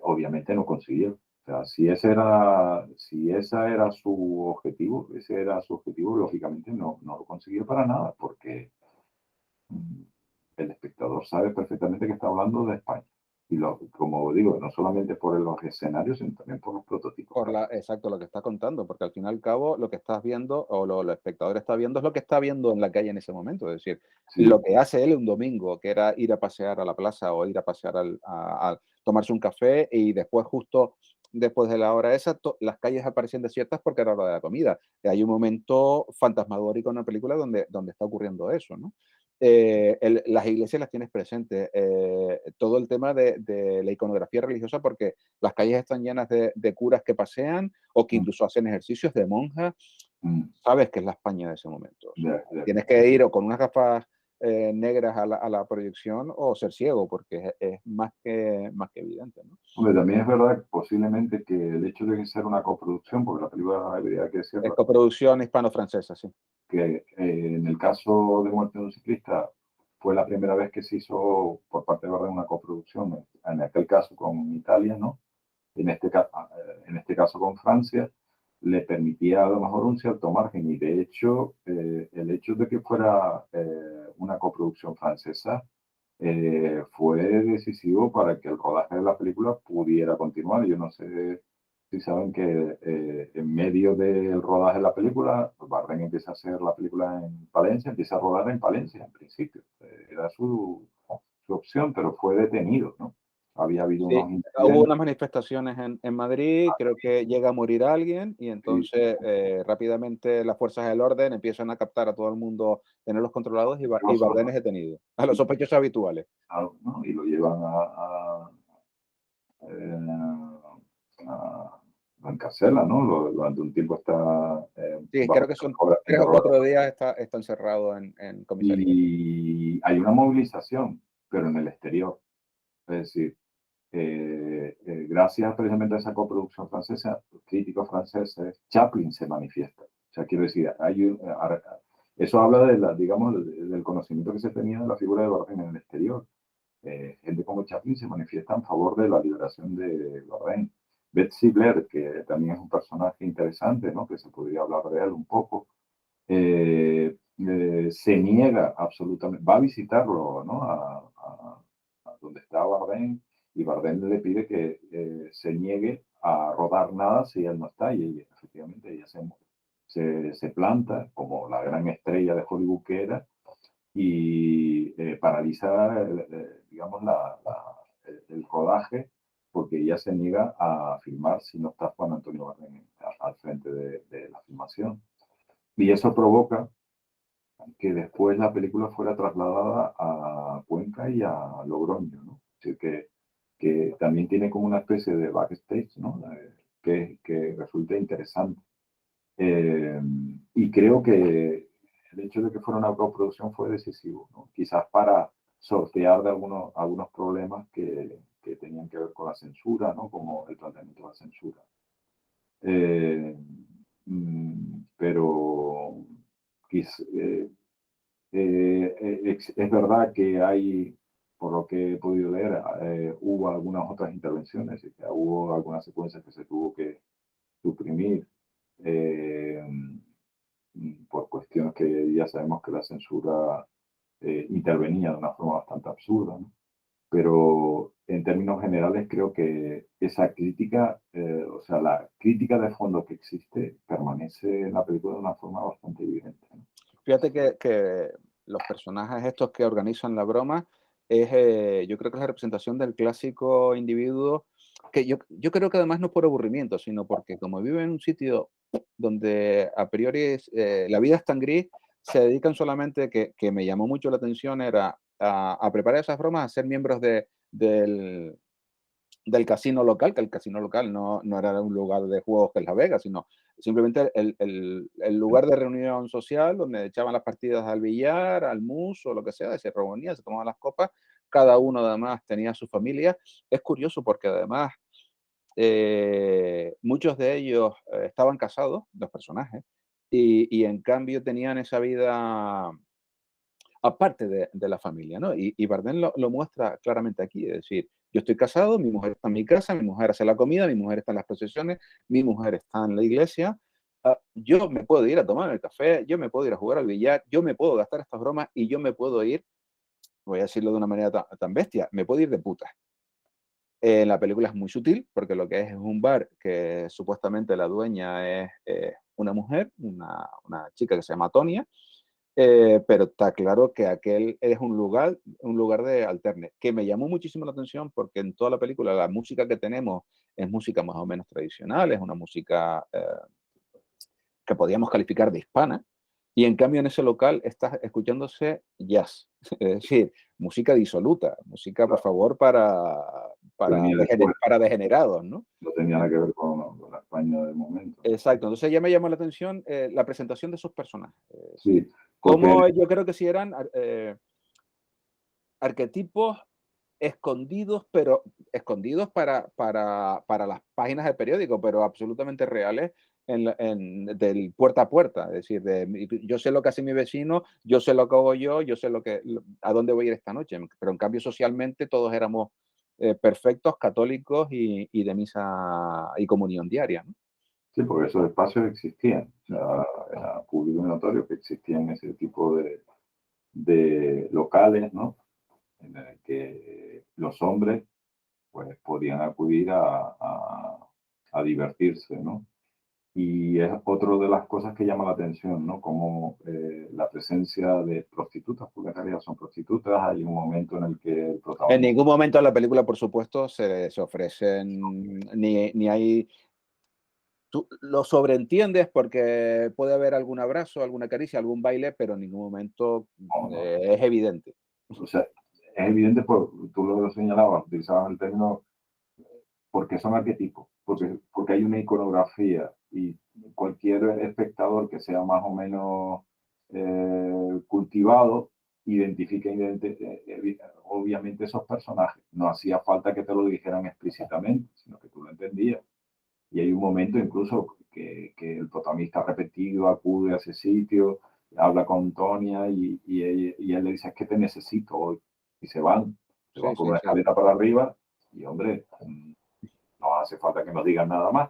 obviamente no consiguió. O sea, si esa era su objetivo, ese era su objetivo, lógicamente no lo consiguió para nada, porque mm, el espectador sabe perfectamente que está hablando de España. Y como digo, no solamente por los escenarios, sino también por los prototipos. Exacto, lo que está contando, porque al fin y al cabo lo que estás viendo o el espectador está viendo es lo que está viendo en la calle en ese momento. Es decir, Sí, lo que hace él un domingo, que era ir a pasear a la plaza o ir a pasear a tomarse un café y después, justo después de la hora esa, las calles aparecen desiertas porque era hora de la comida. Y hay un momento fantasmagórico en la película donde está ocurriendo eso, ¿no? Las iglesias las tienes presentes, todo el tema de la iconografía religiosa, porque las calles están llenas de curas que pasean o que mm, incluso hacen ejercicios de monjas. mm, Sabes que es la España de ese momento. O sea, de tienes que ir o con unas gafas negras a la proyección o ser ciego, porque es más que evidente, ¿no? Hombre, también es verdad posiblemente que el hecho de que sea una coproducción, porque la película habría que Es decirlo, coproducción hispano-francesa, sí. que en el caso de Muerte de un ciclista fue la primera vez que se hizo por parte de Bardem una coproducción, en aquel caso con Italia, ¿no? En este caso con Francia, le permitía a lo mejor un cierto margen y de hecho el hecho de que fuera una coproducción francesa fue decisivo para que el rodaje de la película pudiera continuar. Yo no sé sí saben que en medio del rodaje de la película, pues Bardem empieza a hacer la película en Palencia, empieza a rodar en Palencia en principio. Era su opción, pero fue detenido, ¿no? Había habido Sí, unos hubo incidentes unas manifestaciones en Madrid, creo que llega a morir alguien y y, entonces rápidamente las fuerzas del orden empiezan a captar a todo el mundo, tenerlos controlados y Bardem es detenido, a los sospechosos habituales. ¿no? Y lo llevan a- lo encarcelan, ¿no? Durante un tiempo está Sí, creo bajo que son tres o interrogatorio. cuatro días está encerrado en comisaría. Y hay una movilización, pero en el exterior. Es decir, gracias precisamente a esa coproducción francesa, los críticos franceses, Chaplin se manifiesta. O sea, quiero decir, eso habla de digamos, del conocimiento que se tenía de la figura de Bardem en el exterior. Gente como Chaplin se manifiesta en favor de la liberación de Bardem. Betsy Blair, que también es un personaje interesante, ¿no? Que se podría hablar de él un poco, se niega absolutamente, va a visitarlo, ¿no? A donde está Bardem, y Bardem le pide que se niegue a rodar nada si él no está, y efectivamente ella se planta como la gran estrella de Hollywood que era, y paraliza, digamos, el rodaje, porque ella se niega a filmar si no está Juan Antonio Bardem al frente de la filmación. Y eso provoca que después la película fuera trasladada a Cuenca y a Logroño, ¿no? Es decir, que también tiene como una especie de backstage, ¿no? Que resulta interesante. Eh, y creo que el hecho de que fuera una coproducción fue decisivo, ¿no? Quizás para sortear de algunos problemas que tenían que ver con la censura, ¿no? Como el tratamiento de la censura. Eh, pero eh, es verdad que hay, por lo que he podido leer, hubo algunas otras intervenciones, y que hubo algunas secuencias que se tuvo que suprimir eh, por cuestiones que ya sabemos que la censura intervenía de una forma bastante absurda, ¿no? Pero en términos generales creo que esa crítica, o sea, la crítica de fondo que existe permanece en la película de una forma bastante evidente, ¿no? Fíjate que los personajes estos que organizan la broma yo creo que es la representación del clásico individuo, que yo creo que además no por aburrimiento, sino porque como viven en un sitio donde a priori la vida es tan gris, se dedican solamente, que me llamó mucho la atención, era a preparar esas bromas, a ser miembros del casino local, que el casino local no era un lugar de juegos que es La Vega, sino simplemente el lugar de reunión social donde echaban las partidas al billar, al mus o lo que sea, y se reunían, se tomaban las copas, cada uno además tenía su familia. Es curioso porque además muchos de ellos estaban casados, los personajes, y en cambio tenían esa vida aparte de la familia, ¿no? Y Bardem lo muestra claramente aquí, es decir, yo estoy casado, mi mujer está en mi casa, mi mujer hace la comida, mi mujer está en las procesiones, mi mujer está en la iglesia, yo me puedo ir a tomar el café, yo me puedo ir a jugar al billar, yo me puedo gastar estas bromas y yo me puedo ir, voy a decirlo de una manera tan bestia, me puedo ir de puta. En la película es muy sutil, porque lo que es un bar que supuestamente la dueña es una mujer, una chica que se llama Tonia, pero está claro que aquel es un lugar de alterne, que me llamó muchísimo la atención porque en toda la película la música que tenemos es música más o menos tradicional, es una música que podíamos calificar de hispana, y en cambio en ese local está escuchándose jazz, es decir, música disoluta, música, por Claro, favor, venía después, para degenerados, ¿no? no tenía nada que ver con la España del momento, ¿no? Exacto, entonces ya me llamó la atención la presentación de esos personajes, es decir, Sí, porque cómo yo creo que si eran arquetipos escondidos, pero escondidos para las páginas de periódico, pero absolutamente reales del puerta a puerta. Es decir, yo sé lo que hace mi vecino, yo sé lo que hago yo sé a dónde voy a ir esta noche. Pero en cambio, socialmente, todos éramos perfectos, católicos y de misa y comunión diaria, ¿no? sí, porque esos espacios existían, o sea, era público y notorio que existían ese tipo de locales, ¿no? En el que los hombres pues podían acudir a divertirse, ¿no? Y es otra de las cosas que llama la atención, ¿no? Como la presencia de prostitutas, porque en realidad son prostitutas, hay un momento en el que el En protagonista... ningún momento en la película, por supuesto, se ofrecen, ni hay. Tú lo sobreentiendes porque puede haber algún abrazo, alguna caricia, algún baile, pero en ningún momento, No, no. es evidente. O sea, es evidente, tú lo señalabas, utilizabas el término porque son arquetipos, porque hay una iconografía y cualquier espectador que sea más o menos cultivado identifica obviamente esos personajes. No hacía falta que te lo dijeran explícitamente, sino que tú lo entendías. Y hay un momento incluso que el protagonista repetido acude a ese sitio, habla con Tonia y él le dice, es que te necesito hoy. Y se van Sí, por sí, una sí. escalera para arriba y, hombre, no hace falta que nos digan nada más,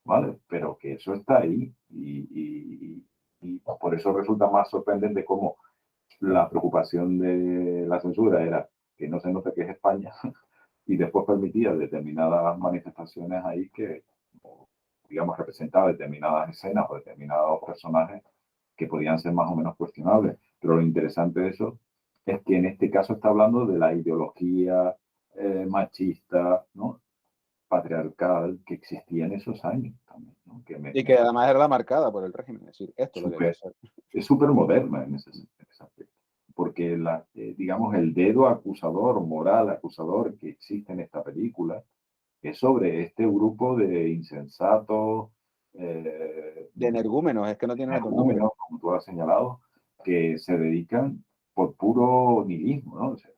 ¿vale? Pero que eso está ahí y por eso resulta más sorprendente cómo la preocupación de la censura era que no se note que es España y después permitía determinadas manifestaciones ahí que, digamos, representaba determinadas escenas o determinados personajes que podían ser más o menos cuestionables. Pero lo interesante de eso es que en este caso está hablando de la ideología machista, ¿no? Patriarcal que existía en esos años también, ¿no? Que Y que además era la marcada por el régimen, es decir, esto es lo que hay que super, hacer. es súper moderna en ese aspecto. Porque, digamos, el dedo acusador, moral acusador que existe en esta película es sobre este grupo de insensatos, De energúmenos, es que no tienen otro nombre. energúmenos, como tú has señalado, que se dedican por puro nihilismo, ¿no? O sea,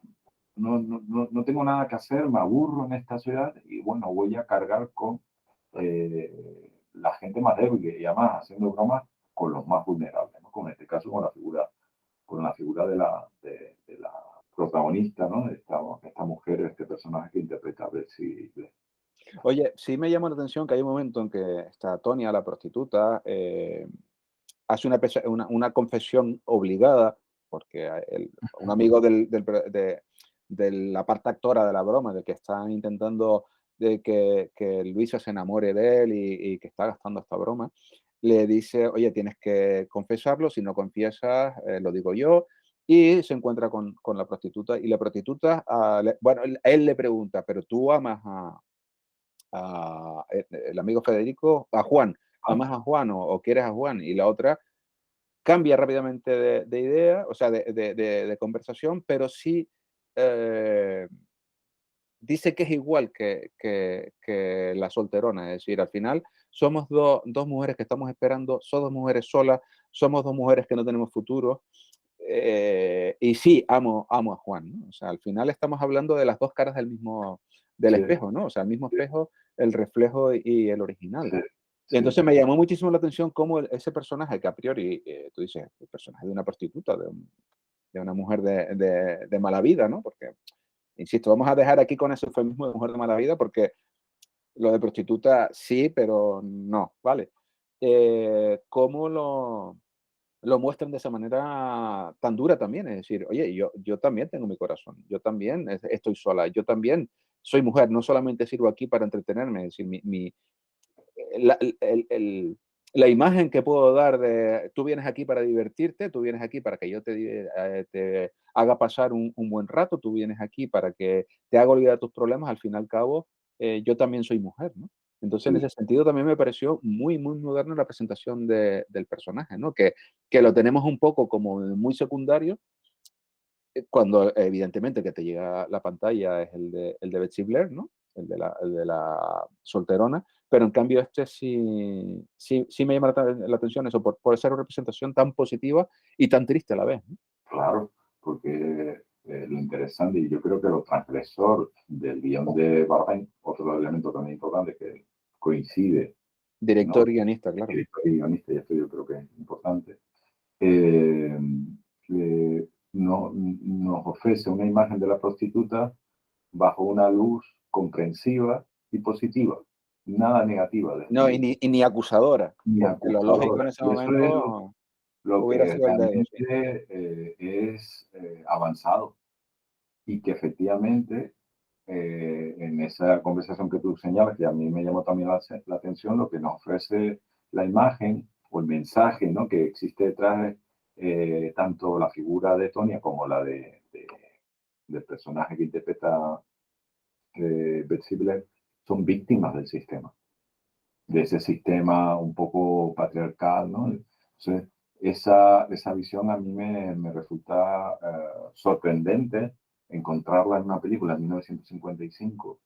no tengo nada que hacer, me aburro en esta ciudad y bueno, voy a cargar con la gente más débil y además haciendo bromas con los más vulnerables, ¿no? Con este caso con la figura de la protagonista, ¿no? Esta mujer, este personaje que interpreta Betsy Blake. Oye, sí me llama la atención que hay un momento en que está Tonia, la prostituta, hace una confesión obligada, porque un amigo de la parte actora de la broma, del que están intentando de que Luisa se enamore de él y que está gastando esta broma, le dice, oye, tienes que confesarlo, si no confiesas, lo digo yo, y se encuentra con la prostituta, y la prostituta, bueno, él le pregunta, pero tú amas el amigo Federico, a Juan, Ah, ¿amas a Juan o quieres a Juan? Y la otra cambia rápidamente de idea, o sea, de conversación, pero sí eh, dice que es igual que la solterona, es decir, al final somos dos mujeres que estamos esperando, somos dos mujeres solas, somos dos mujeres que no tenemos futuro, y sí, amo a Juan, ¿no? O sea, al final estamos hablando de las dos caras del sí, espejo, ¿no? O sea, el mismo sí, espejo, el reflejo y el original. sí, Y sí, entonces me llamó muchísimo la atención cómo ese personaje, que a priori, tú dices, el personaje de una prostituta, de una mujer de mala vida, ¿no? Porque, insisto, vamos a dejar aquí con ese eufemismo de mujer de mala vida, porque lo de prostituta sí, pero no, ¿vale? ¿Cómo lo muestran de esa manera tan dura también? Es decir, oye, yo también tengo mi corazón, yo también estoy sola, yo también soy mujer, no solamente sirvo aquí para entretenerme, es decir, la, la imagen que puedo dar de tú vienes aquí para divertirte, tú vienes aquí para que yo te haga pasar un buen rato, tú vienes aquí para que te haga olvidar tus problemas, al fin y al cabo, yo también soy mujer, ¿no? Entonces, en sí, ese sentido, también me pareció muy, muy moderna la presentación del personaje, ¿no? Que lo tenemos un poco como muy secundario, cuando evidentemente que te llega a la pantalla es el de Betsy Blair, ¿no? El de la solterona, pero en cambio este sí me llama la atención eso, por esa representación tan positiva y tan triste a la vez, ¿no? claro, porque lo interesante y yo creo que lo transgresor del guión de Bardem, otro elemento también importante que coincide, ¿no? Director y guionista, claro. Director y guionista, y esto yo creo que es importante, eh, nos ofrece una imagen de la prostituta bajo una luz comprensiva y positiva, nada negativa desde No, mi y vista, ni acusadora, ni porque lo lógico acusadora. en ese Y eso es momento lo hubiera que sido el dedo, sí. realmente es avanzado y que efectivamente en esa conversación que tú señalas, que a mí me llamó también la atención, lo que nos ofrece la imagen o el mensaje, ¿no?, que existe detrás, tanto la figura de Tonya como la del personaje que interpreta Betsy Blair, son víctimas del sistema, de ese sistema un poco patriarcal, ¿no? Entonces, esa visión a mí me resulta sorprendente encontrarla en una película en 1955,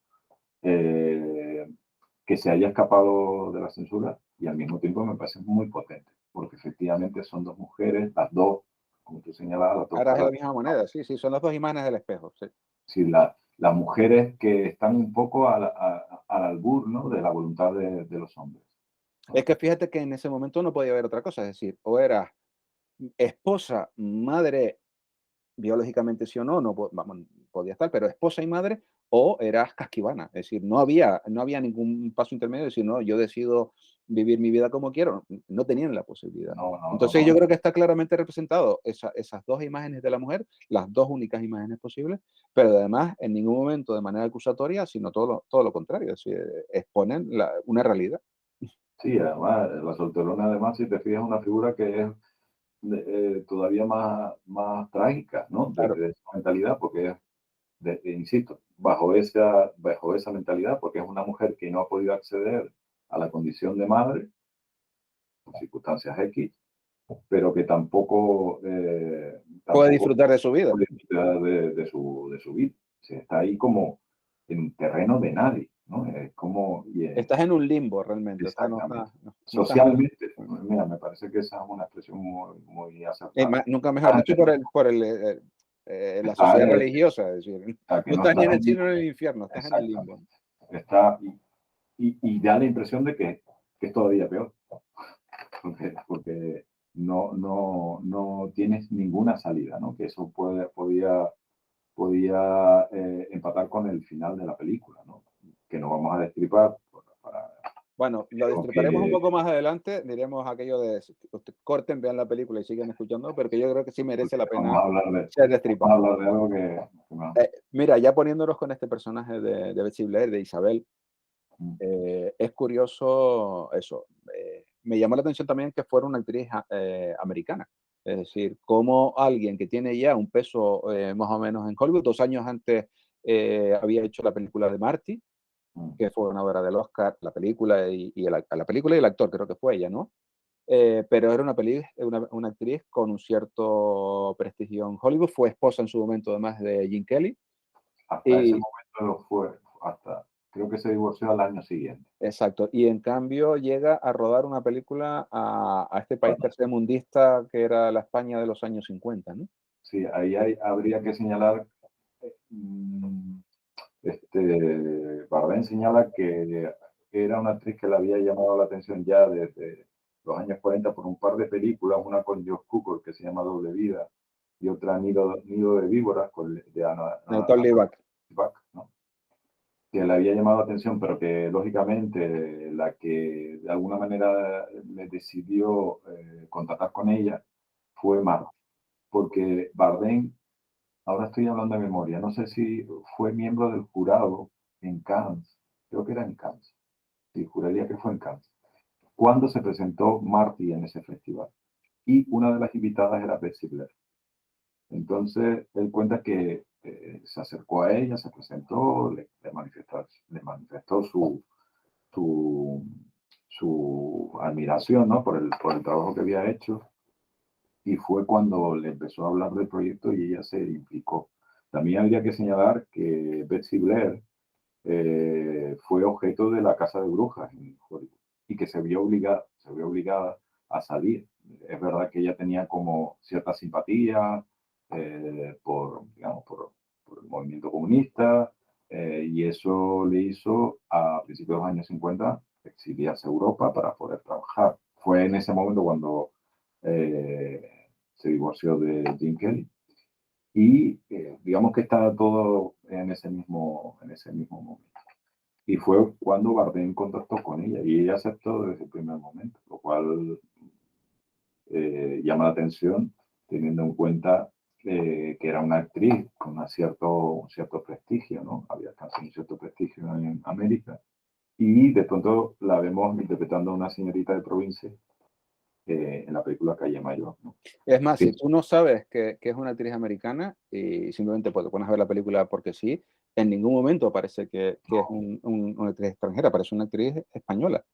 eh, que se haya escapado de la censura, y al mismo tiempo me parece muy potente, porque efectivamente son dos mujeres, las dos, como tú señalabas, las dos Caras de caras. la misma moneda, sí, sí, son las dos imágenes del espejo, sí. Sí, las mujeres que están un poco al albur, ¿no?, de la voluntad de los hombres, Es ¿no? que fíjate que en ese momento no podía haber otra cosa, es decir, o eras esposa, madre, biológicamente sí o no, no vamos, podía estar, pero esposa y madre, o eras casquivana, es decir, no había ningún paso intermedio, de decir, no, yo decido vivir mi vida como quiero, no tenían la posibilidad. No, no, no, Entonces yo creo no. que está claramente representado esas dos imágenes de la mujer, las dos únicas imágenes posibles, pero además en ningún momento de manera acusatoria, sino todo lo contrario, es decir, exponen una realidad. Sí, además, la solterona, además, si te fijas, es una figura que es todavía más trágica, ¿no? Claro. Desde su mentalidad, porque es, insisto, bajo esa mentalidad, porque es una mujer que no ha podido acceder a la condición de madre, por circunstancias X, pero que tampoco, Puede tampoco disfrutar de su vida. puede disfrutar de su vida. O sea, está ahí como en un terreno de nadie, ¿no? Es como, Estás en un limbo realmente, o sea, no exactamente. estás, no estás en Socialmente, mira, me parece que esa es una expresión muy acertada. nunca mejor dicho la Está sociedad en el, religiosa, es decir, o sea, que no no estás ni está en el en, cielo ni en el infierno, estás en el limbo. exactamente. Está, y da la impresión de que es todavía peor, porque no tienes ninguna salida, ¿no? Que eso podía empatar con el final de la película, ¿no? Que no vamos a destripar, Bueno, lo pero destriparemos un que poco más adelante, diremos aquello de corten, vean la película y sigan escuchando, porque yo creo que sí merece porque la vamos pena a hablar de, ser vamos a destripado. hablar de algo que no. Mira, ya poniéndonos con este personaje de Betsy Blair, de Isabel, es curioso eso. Me llamó la atención también que fuera una actriz americana. Es decir, como alguien que tiene ya un peso más o menos en Hollywood, 2 años antes había hecho la película de Marty, que fue ganadora del Oscar, la película la película y el actor, creo que fue ella, ¿no? Pero era una actriz con un cierto prestigio en Hollywood, fue esposa en su momento además de Gene Kelly, Hasta ese y momento lo fue, creo que se divorció al año siguiente. exacto, y en cambio llega a rodar una película a este país Bueno, tercermundista que era la España de los años 50, ¿no? sí, ahí habría que señalar, mm, Bardem señala que era una actriz que le había llamado la atención ya desde los años 40 por un par de películas, una con Josh Cukor que se llama Doble Vida y otra Nido de Víboras de Anatole Anna Levac. Bach, ¿no?, que le había llamado la atención, pero que lógicamente la que de alguna manera me decidió contactar con ella fue Marta, porque Bardem, ahora estoy hablando de memoria, no sé si fue miembro del jurado en Cannes, creo que era en Cannes, sí, juraría que fue en Cannes, cuando se presentó Marty en ese festival. Y una de las invitadas era Betsy Blair. Entonces, él cuenta que se acercó a ella, se presentó, le manifestó su, su admiración, ¿no?, por el trabajo que había hecho, y fue cuando le empezó a hablar del proyecto y ella se implicó. También habría que señalar que Betsy Blair fue objeto de la casa de brujas en Hollywood y que se vio obligada a salir. Es verdad que ella tenía como cierta simpatía digamos, por el movimiento comunista, y eso le hizo a principios de los años 50 exiliarse a Europa para poder trabajar. Fue en ese momento cuando se divorció de Jim Kelly y digamos que estaba todo en ese mismo momento. Y fue cuando Bardem contactó con ella y ella aceptó desde el primer momento, lo cual llama la atención teniendo en cuenta que era una actriz con un cierto prestigio, ¿no? Había alcanzado un cierto prestigio en América. Y de pronto la vemos interpretando a una señorita de provincia en la película Calle Mayor, ¿no? Es más, Sí, si tú no sabes que es una actriz americana y simplemente pues, te pones a ver la película porque sí, en ningún momento parece que es una actriz extranjera, parece una actriz española.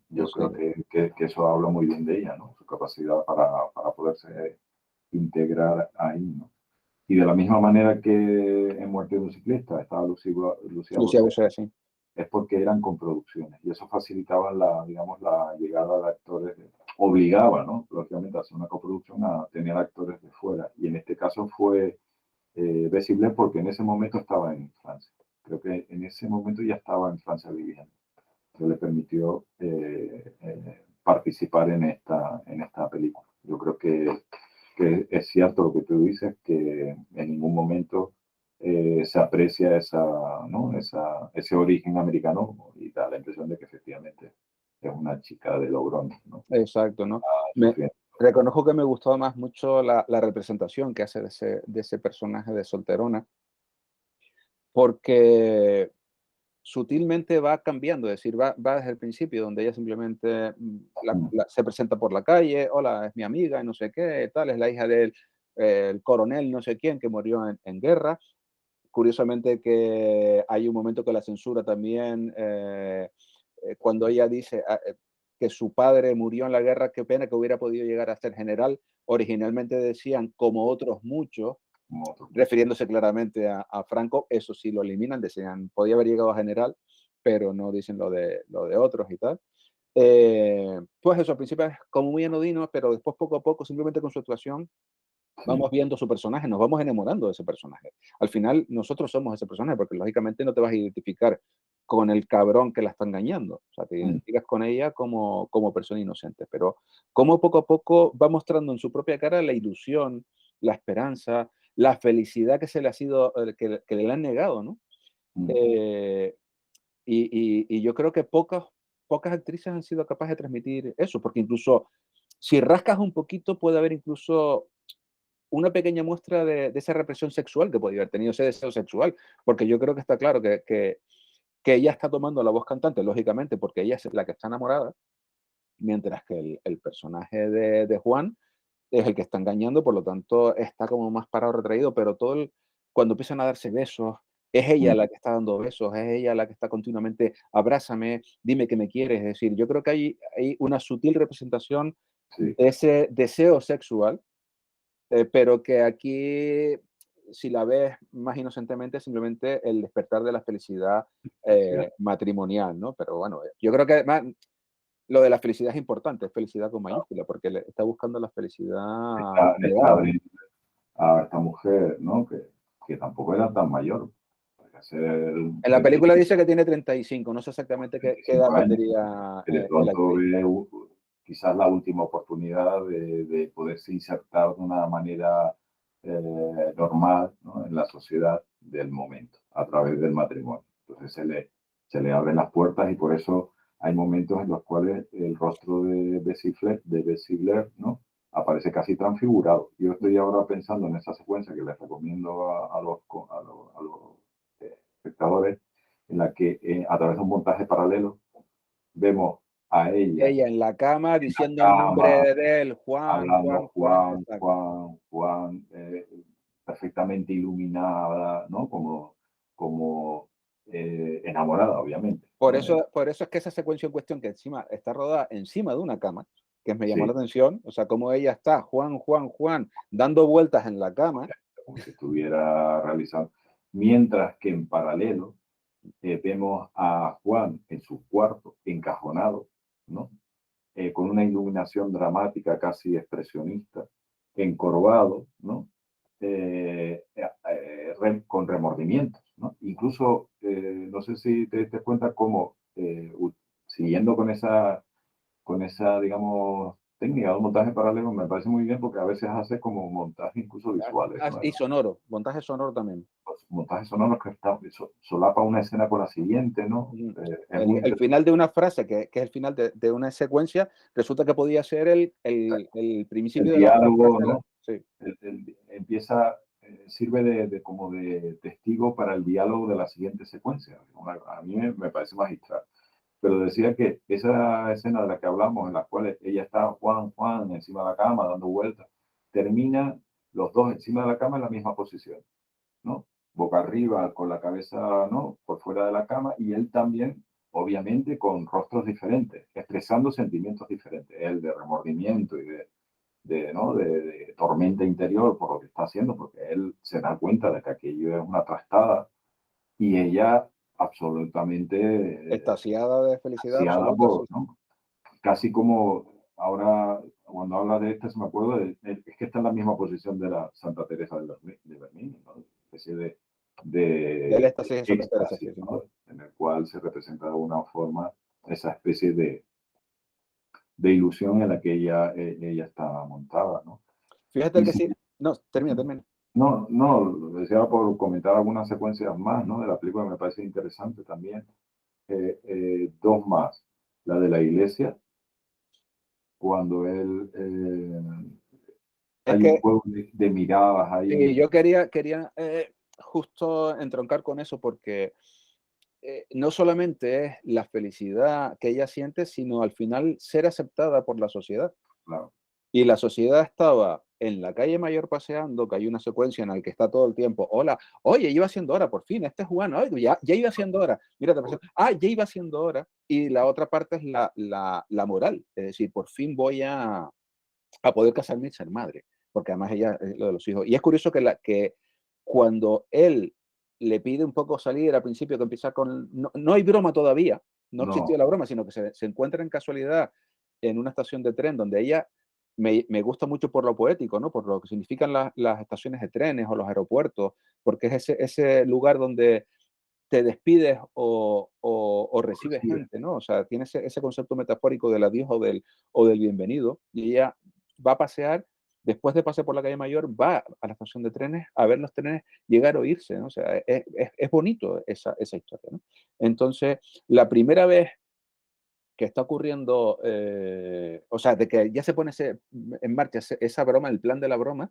yo creo Entonces, que eso habla muy bien de ella, ¿no? Su capacidad para poderse integrar ahí, ¿no? Y de la misma manera que en Muerte de un ciclista estaba Lucía Lucía Bonet, Bucea, sí. es porque eran coproducciones y eso facilitaba digamos, la llegada de actores, obligaba, ¿no? Lógicamente, a hacer una coproducción a tener actores de fuera. Y en este caso fue Bessie Blair porque en ese momento estaba en Francia. Creo que en ese momento ya estaba en Francia viviendo. Que le permitió participar en esta película. Yo creo que es cierto lo que tú dices, que en ningún momento se aprecia ¿no? Ese origen americano y da la impresión de que efectivamente es una chica de Logroño, ¿no? Exacto, ¿no? Me Sufriendo. reconozco que me gustó más mucho la representación que hace de ese personaje de solterona, porque sutilmente va cambiando, es decir, va desde el principio, donde ella simplemente Mm, se presenta por la calle, hola, es mi amiga, y no sé qué, tal, es la hija del el coronel no sé quién que murió en guerra. Curiosamente que hay un momento que la censura también, cuando ella dice que su padre murió en la guerra, qué pena que hubiera podido llegar a ser general. Originalmente decían, como otros muchos, como otro. refiriéndose claramente a Franco, eso sí lo eliminan, decían, podía haber llegado a general, pero no dicen lo de otros y tal. Pues eso, al principio es como muy anodino, pero después poco a poco, simplemente con su actuación, Sí, vamos viendo su personaje, nos vamos enamorando de ese personaje. Al final, nosotros somos ese personaje, porque lógicamente no te vas a identificar con el cabrón que la está engañando. O sea, te mm, identificas con ella como persona inocente. Pero como poco a poco va mostrando en su propia cara la ilusión, la esperanza, la felicidad que se le ha sido, que le han negado, ¿no? mm, Eh, y yo creo que pocas actrices han sido capaces de transmitir eso, porque incluso si rascas un poquito puede haber incluso una pequeña muestra de esa represión sexual que podía haber tenido, ese deseo sexual, porque yo creo que está claro que ella está tomando la voz cantante, lógicamente, porque ella es la que está enamorada, mientras que el personaje de Juan es el que está engañando, por lo tanto está como más parado, retraído, pero cuando empiezan a darse besos, es ella mm, la que está dando besos, es ella la que está continuamente, abrázame, dime que me quieres, es decir, yo creo que hay una sutil representación sí, de ese deseo sexual, pero que aquí, si la ves más inocentemente, es simplemente el despertar de la felicidad sí. matrimonial, ¿no? Pero bueno, yo creo que además lo de la felicidad es importante, es felicidad con mayúscula, porque le está buscando la felicidad Está real, ¿no? abriendo a esta mujer, ¿no? Que tampoco era tan mayor. Podría ser En la 30 película dice que tiene 35, no sé exactamente qué edad 35 años, tendría que de la pronto actriz. ve quizás la última oportunidad de poderse insertar de una manera normal, ¿no? En la sociedad del momento, a través del matrimonio. Entonces se le abren las puertas y por eso hay momentos en los cuales el rostro de Bessie Blair, ¿no? Aparece casi transfigurado. Yo estoy ahora pensando en esa secuencia que les recomiendo a los espectadores, en la que a través de un montaje paralelo vemos a ella Ella en la cama en la diciendo el cama, nombre de él, Juan, hablando Juan, Juan, exacto. Juan, perfectamente iluminada, ¿no? Como enamorada, obviamente, ¿no? Por eso es que esa secuencia en cuestión, que encima está rodada encima de una cama, que me llamó la Sí, atención, o sea, cómo ella está, Juan, Juan, Juan, dando vueltas en la cama. como si estuviera realizando. Mientras que en paralelo vemos a Juan en su cuarto, encajonado, ¿no? Con una iluminación dramática, casi expresionista, encorvado, ¿no? Con remordimientos, ¿no? Incluso, no sé si te diste cuenta cómo, siguiendo con esa, digamos, técnica de un montaje paralelo, me parece muy bien porque a veces hace como montaje incluso visuales, ¿no? Y sonoro, montaje sonoro también. Los montajes sonoros que solapa una escena con la siguiente, ¿no? Ujú. Es muy El interesante. final de una frase, que es el final de una secuencia, resulta que podía ser el El principio de la otra frase diálogo, de la. ¿no? Sí, y esa sirve como de testigo para el diálogo de la siguiente secuencia. A mí me parece magistral. Pero decía que esa escena de la que hablamos, en la cual ella está Juan encima de la cama dando vueltas, termina los dos encima de la cama en la misma posición, ¿no? Boca arriba, con la cabeza, ¿no?, por fuera de la cama, y él también, obviamente, con rostros diferentes, expresando sentimientos diferentes, él de remordimiento y ¿no?, de tormenta interior por lo que está haciendo, porque él se da cuenta de que aquello es una trastada, y ella absolutamente Extasiada de felicidad ansiada absoluta, sí. por, ¿no? Casi como ahora, cuando habla de esta, se me acuerdo, es que está en la misma posición de la Santa Teresa de Bernini, ¿no? Una especie Del de éxtasis, eso que te decía, éxtasis, sí. ¿no? En el cual se representa de alguna forma esa especie de ilusión en la que ella está montada, ¿no? Fíjate Y que si, sí. No, termina. no, no, lo decía por comentar algunas secuencias más, ¿no?, de la película, me parece interesante también. Dos más. La de la iglesia, cuando él Es hay un que juego de miradas sí, ahí. yo quería justo entroncar con eso porque no solamente es la felicidad que ella siente, sino al final ser aceptada por la sociedad. Claro, Y la sociedad estaba en la calle Mayor paseando, que hay una secuencia en la que está todo el tiempo, hola, oye, iba siendo hora, por fin, este es Juan, oye, ya iba siendo hora, mira, te pasó, ya iba siendo hora. Y la otra parte es la moral, es decir, por fin voy a poder casarme y ser madre, porque además ella es lo de los hijos. Y es curioso que cuando él le pide un poco salir al principio, que empieza con, no hay broma todavía, no existió no, la broma, sino que se encuentra en casualidad en una estación de tren donde ella me gusta mucho por lo poético, ¿no? Por lo que significan las estaciones de trenes o los aeropuertos, porque es ese lugar donde te despides o recibes recibe. gente, ¿no? O sea, tiene ese concepto metafórico del adiós o del bienvenido, y ella va a pasear, después de pasear por la calle Mayor, va a la estación de trenes a ver los trenes llegar o irse, ¿no? O sea, es bonito esa historia, ¿no? Entonces, la primera vez que está ocurriendo, o sea, de que ya se pone en marcha esa broma, el plan de la broma,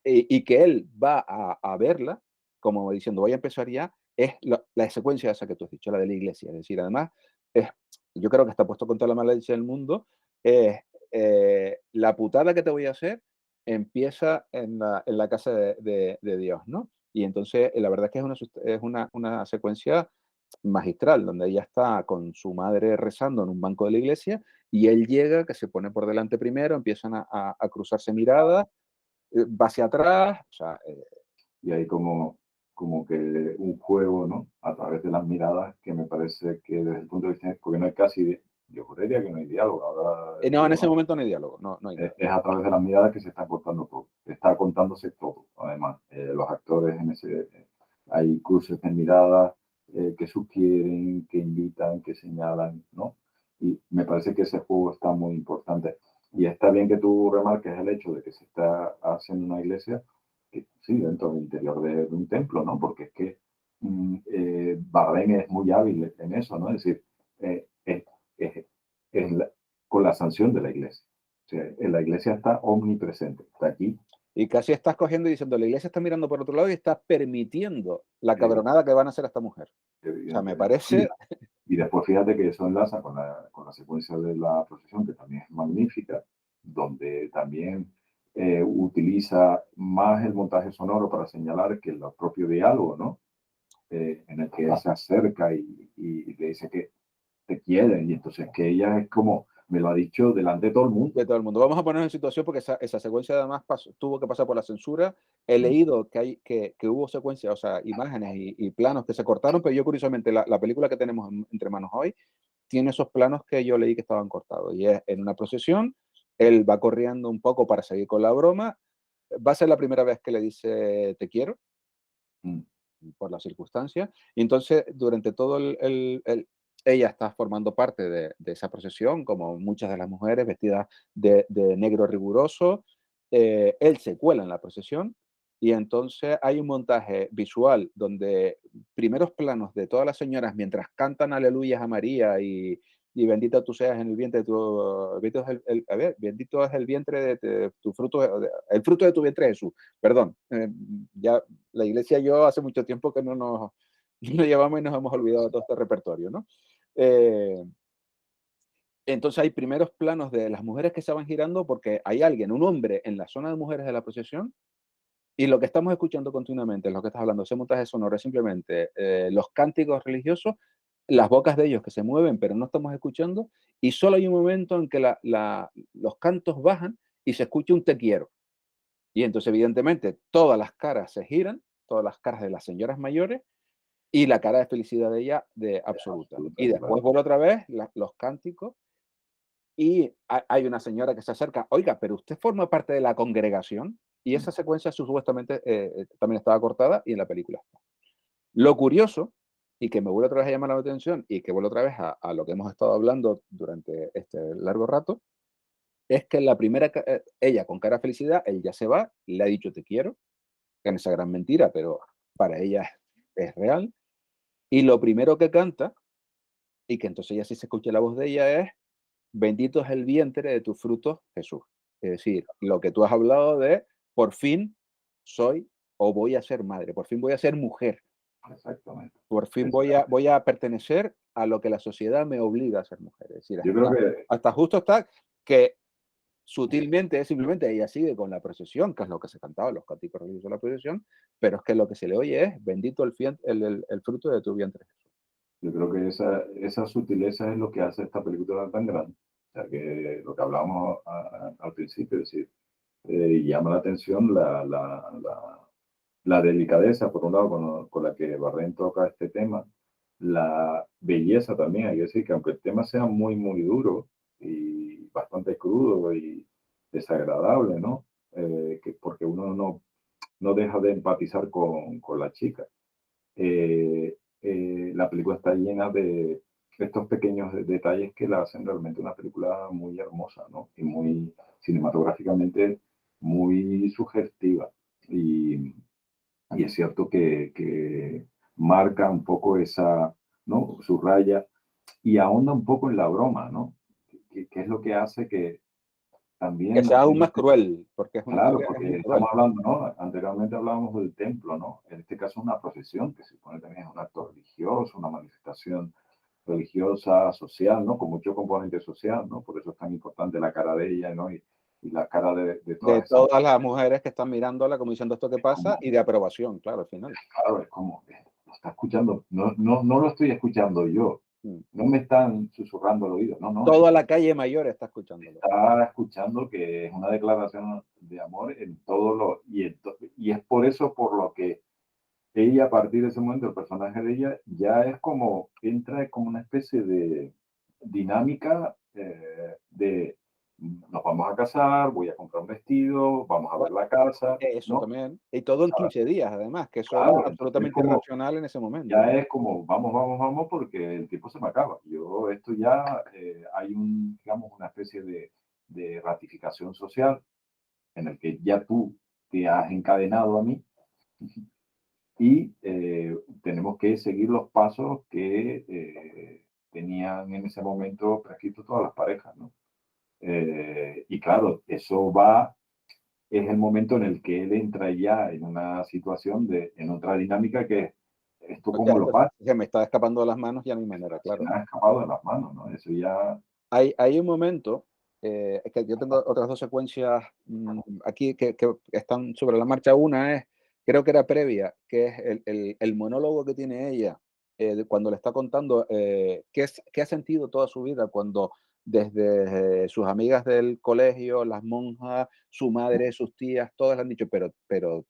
y que él va a verla, como diciendo, voy a empezar ya, es la secuencia esa que tú has dicho, la de la iglesia. Es decir, además, es, yo creo que está puesto con toda la malicia del mundo, es la putada que te voy a hacer empieza en la casa de Dios, ¿no? Y entonces, la verdad es que es una secuencia magistral, donde ella está con su madre rezando en un banco de la iglesia y él llega, que se pone por delante primero, empiezan a cruzarse miradas, va hacia atrás, o sea, Y hay como que un juego, ¿no? A través de las miradas que me parece que desde el punto de vista, porque no hay casi, yo juraría que no hay diálogo, ahora no, en digo, ese no, momento no hay diálogo, no hay nada. es a través de las miradas que se está contando todo, está contándose todo, además, los actores hay cruces de miradas que sugieren, que invitan, que señalan, ¿no? Y me parece que ese juego está muy importante. Y está bien que tú remarques el hecho de que se está haciendo una iglesia, que sí, dentro del interior de un templo, ¿no? Porque es que Bardem es muy hábil en eso, ¿no? Es decir, es, es con la sanción de la iglesia. O sea, la iglesia está omnipresente, está aquí. Y casi estás cogiendo y diciendo, la iglesia está mirando por otro lado y estás permitiendo la eh, cabronada que van a hacer a esta mujer. O sea, me Evidentemente. parece, Y después fíjate que eso enlaza con la secuencia de la procesión, que también es magnífica, donde también utiliza más el montaje sonoro para señalar que el propio diálogo, ¿no? En el que él se acerca y le dice que te quiere, y entonces que ella es como, me lo ha dicho delante de todo el mundo. de todo el mundo. Vamos a ponernos en situación porque esa secuencia además tuvo que pasar por la censura. He Mm, leído que hubo secuencias, o sea, imágenes y planos que se cortaron, pero yo curiosamente la película que tenemos entre manos hoy tiene esos planos que yo leí que estaban cortados. Y es en una procesión, él va corriendo un poco para seguir con la broma. Va a ser la primera vez que le dice te quiero, mm, por las circunstancias. Y entonces, durante todo ella está formando parte de esa procesión, como muchas de las mujeres vestidas de negro riguroso. Él se cuela en la procesión y entonces hay un montaje visual donde primeros planos de todas las señoras mientras cantan aleluyas a María y bendita tú seas en el vientre de tu, bendito es a ver, bendito es el vientre de tu fruto, el fruto de tu vientre Jesús. Perdón, ya la iglesia y yo hace mucho tiempo que no nos, no llevamos y nos hemos olvidado de todo este repertorio, ¿no? Eh, entonces hay primeros planos de las mujeres que se van girando porque hay alguien, un hombre en la zona de mujeres de la procesión, y lo que estamos escuchando continuamente, lo que estás hablando, ese montaje sonoro es simplemente los cánticos religiosos, las bocas de ellos que se mueven, pero no estamos escuchando, y solo hay un momento en que los cantos bajan y se escucha un te quiero. Y entonces, evidentemente, todas las caras se giran, todas las caras de las señoras mayores, y la cara de felicidad de ella de absoluta. Absoluta, Y después claro. vuelve otra vez los cánticos, y hay una señora que se acerca, oiga, pero usted forma parte de la congregación, y esa secuencia supuestamente también estaba cortada y en la película está. Lo curioso, y que me vuelve otra vez a llamar la atención, y que vuelve otra vez a lo que hemos estado hablando durante este largo rato, es que la primera, ella con cara de felicidad, él ya se va, le ha dicho te quiero, en esa gran mentira, pero para ella es real, y lo primero que canta, y que entonces ya sí se escucha la voz de ella, es bendito es el vientre de tus frutos, Jesús. Es decir, lo que tú has hablado de, por fin soy o voy a ser madre, por fin voy a ser mujer, Exactamente. por fin Eso voy a pertenecer a lo que la sociedad me obliga a ser mujer. Es decir, yo creo que hasta justo está que sutilmente es simplemente ella sigue con la procesión, que es lo que se cantaba, los cánticos religiosos de la procesión, pero es que lo que se le oye es bendito el fruto de tu vientre. Yo creo que esa sutileza es lo que hace esta película tan grande. O sea, que lo que hablábamos al principio, es decir, llama la atención la delicadeza, por un lado, con la que Barren toca este tema, la belleza también, hay que decir que aunque el tema sea muy, muy duro y bastante crudo y desagradable, ¿no? Porque uno no deja de empatizar con la chica. La película está llena de estos pequeños detalles que la hacen realmente una película muy hermosa, ¿no? Y muy cinematográficamente muy sugestiva. Y es cierto que marca un poco esa, ¿no? Subraya y ahonda un poco en la broma, ¿no? Que es lo que hace que Que también sea aún más cruel, porque es una claro, historia, es muy porque estamos cruel. hablando, ¿no? Anteriormente hablábamos del templo, ¿no? En este caso una procesión, que se supone también es un acto religioso, una manifestación religiosa, social, ¿no? Con mucho componente social, ¿no? Por eso es tan importante la cara de ella, ¿no? Y la cara de De todas esas todas las mujeres que están mirándola como diciendo esto que pasa como, y de aprobación, claro, al final. claro, es como, lo está escuchando, no lo estoy escuchando yo, Mm. no me están susurrando al oído, no, Toda la calle mayor está escuchándolo. está escuchando que es una declaración de amor en todo lo, y es por eso por lo que ella a partir de ese momento, el personaje de ella ya es como, entra como una especie de dinámica de nos vamos a casar, voy a comprar un vestido, vamos a ver la casa, Eso ¿no? también. Y todo en 15 días, además, que eso era Claro, entonces absolutamente como, irracional en ese momento. ya es como, vamos, porque el tiempo se me acaba. Yo, esto ya, hay digamos, una especie de ratificación social en el que ya tú te has encadenado a mí y tenemos que seguir los pasos que tenían en ese momento prescritos todas las parejas, ¿no? Y claro, es el momento en el que él entra ya en una situación en otra dinámica que es, ¿esto O sea, cómo lo esto pasa? se me está escapando de las manos, ya no hay manera, Se claro. me ha escapado de las manos, ¿no? Eso ya, Hay un momento, es que yo tengo otras dos secuencias aquí que están sobre la marcha. Una es, creo que era previa, que es el monólogo que tiene ella cuando le está contando qué ha sentido toda su vida cuando desde sus amigas del colegio, las monjas, su madre, sus tías, todas le han dicho, pero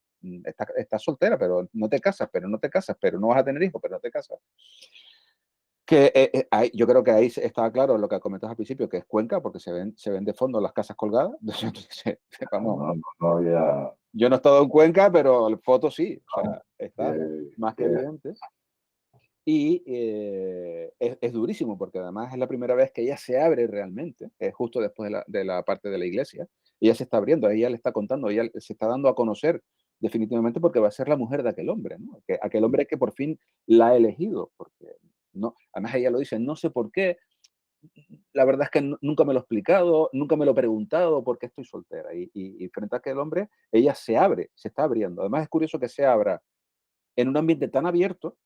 estás soltera, pero no te casas, pero no te casas, pero no vas a tener hijos, pero no te casas. Que yo creo que ahí estaba claro lo que comentas al principio, que es Cuenca, porque se ven de fondo las casas colgadas. Vamos, no había, yo no he estado en Cuenca, pero la foto sí, o sea, vamos, está que, más que que evidente. Y es durísimo, porque además es la primera vez que ella se abre realmente, justo después de la parte de la iglesia. Ella se está abriendo, ella le está contando, ella se está dando a conocer definitivamente porque va a ser la mujer de aquel hombre, ¿no? Aquel hombre que por fin la ha elegido, porque no, además ella lo dice, no sé por qué, la verdad es que nunca me lo he explicado, nunca me lo he preguntado por qué estoy soltera. Y frente a aquel hombre, ella se abre, se está abriendo. Además, es curioso que se abra en un ambiente tan abierto,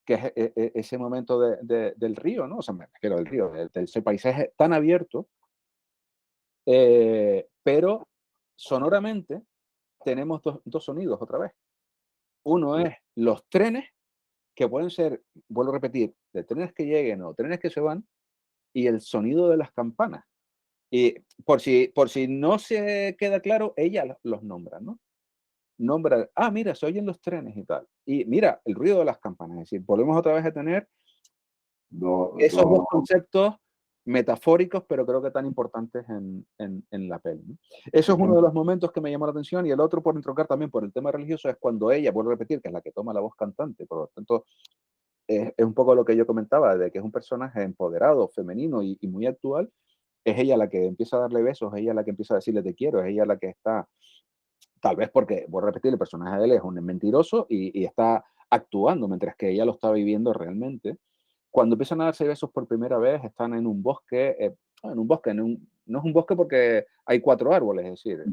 que es ese momento del río, ¿no? O sea, me refiero del río, de ese paisaje tan abierto, pero sonoramente tenemos dos sonidos otra vez. Uno sí, es los trenes, que pueden ser, vuelvo a repetir, de trenes que lleguen o trenes que se van, y el sonido de las campanas. Y por si no se queda claro, ella los nombra, ¿no? Nombra, mira, se oyen los trenes y tal. Y mira, el ruido de las campanas. Es decir, volvemos otra vez a tener esos dos dos, conceptos metafóricos, pero creo que tan importantes en la peli, ¿no? Eso es uno de dos, los momentos que me llamó la atención. Y el otro, por entroncar también por el tema religioso, es cuando ella, vuelvo a repetir, que es la que toma la voz cantante. Por lo tanto, es un poco lo que yo comentaba, de que es un personaje empoderado, femenino y muy actual. Es ella la que empieza a darle besos, es ella la que empieza a decirle te quiero, es ella la que está, tal vez porque, voy a repetir, el personaje de él es un mentiroso y está actuando, mientras que ella lo está viviendo realmente. Cuando empiezan a darse besos por primera vez, están en un bosque, no es un bosque porque hay 4 árboles, es decir,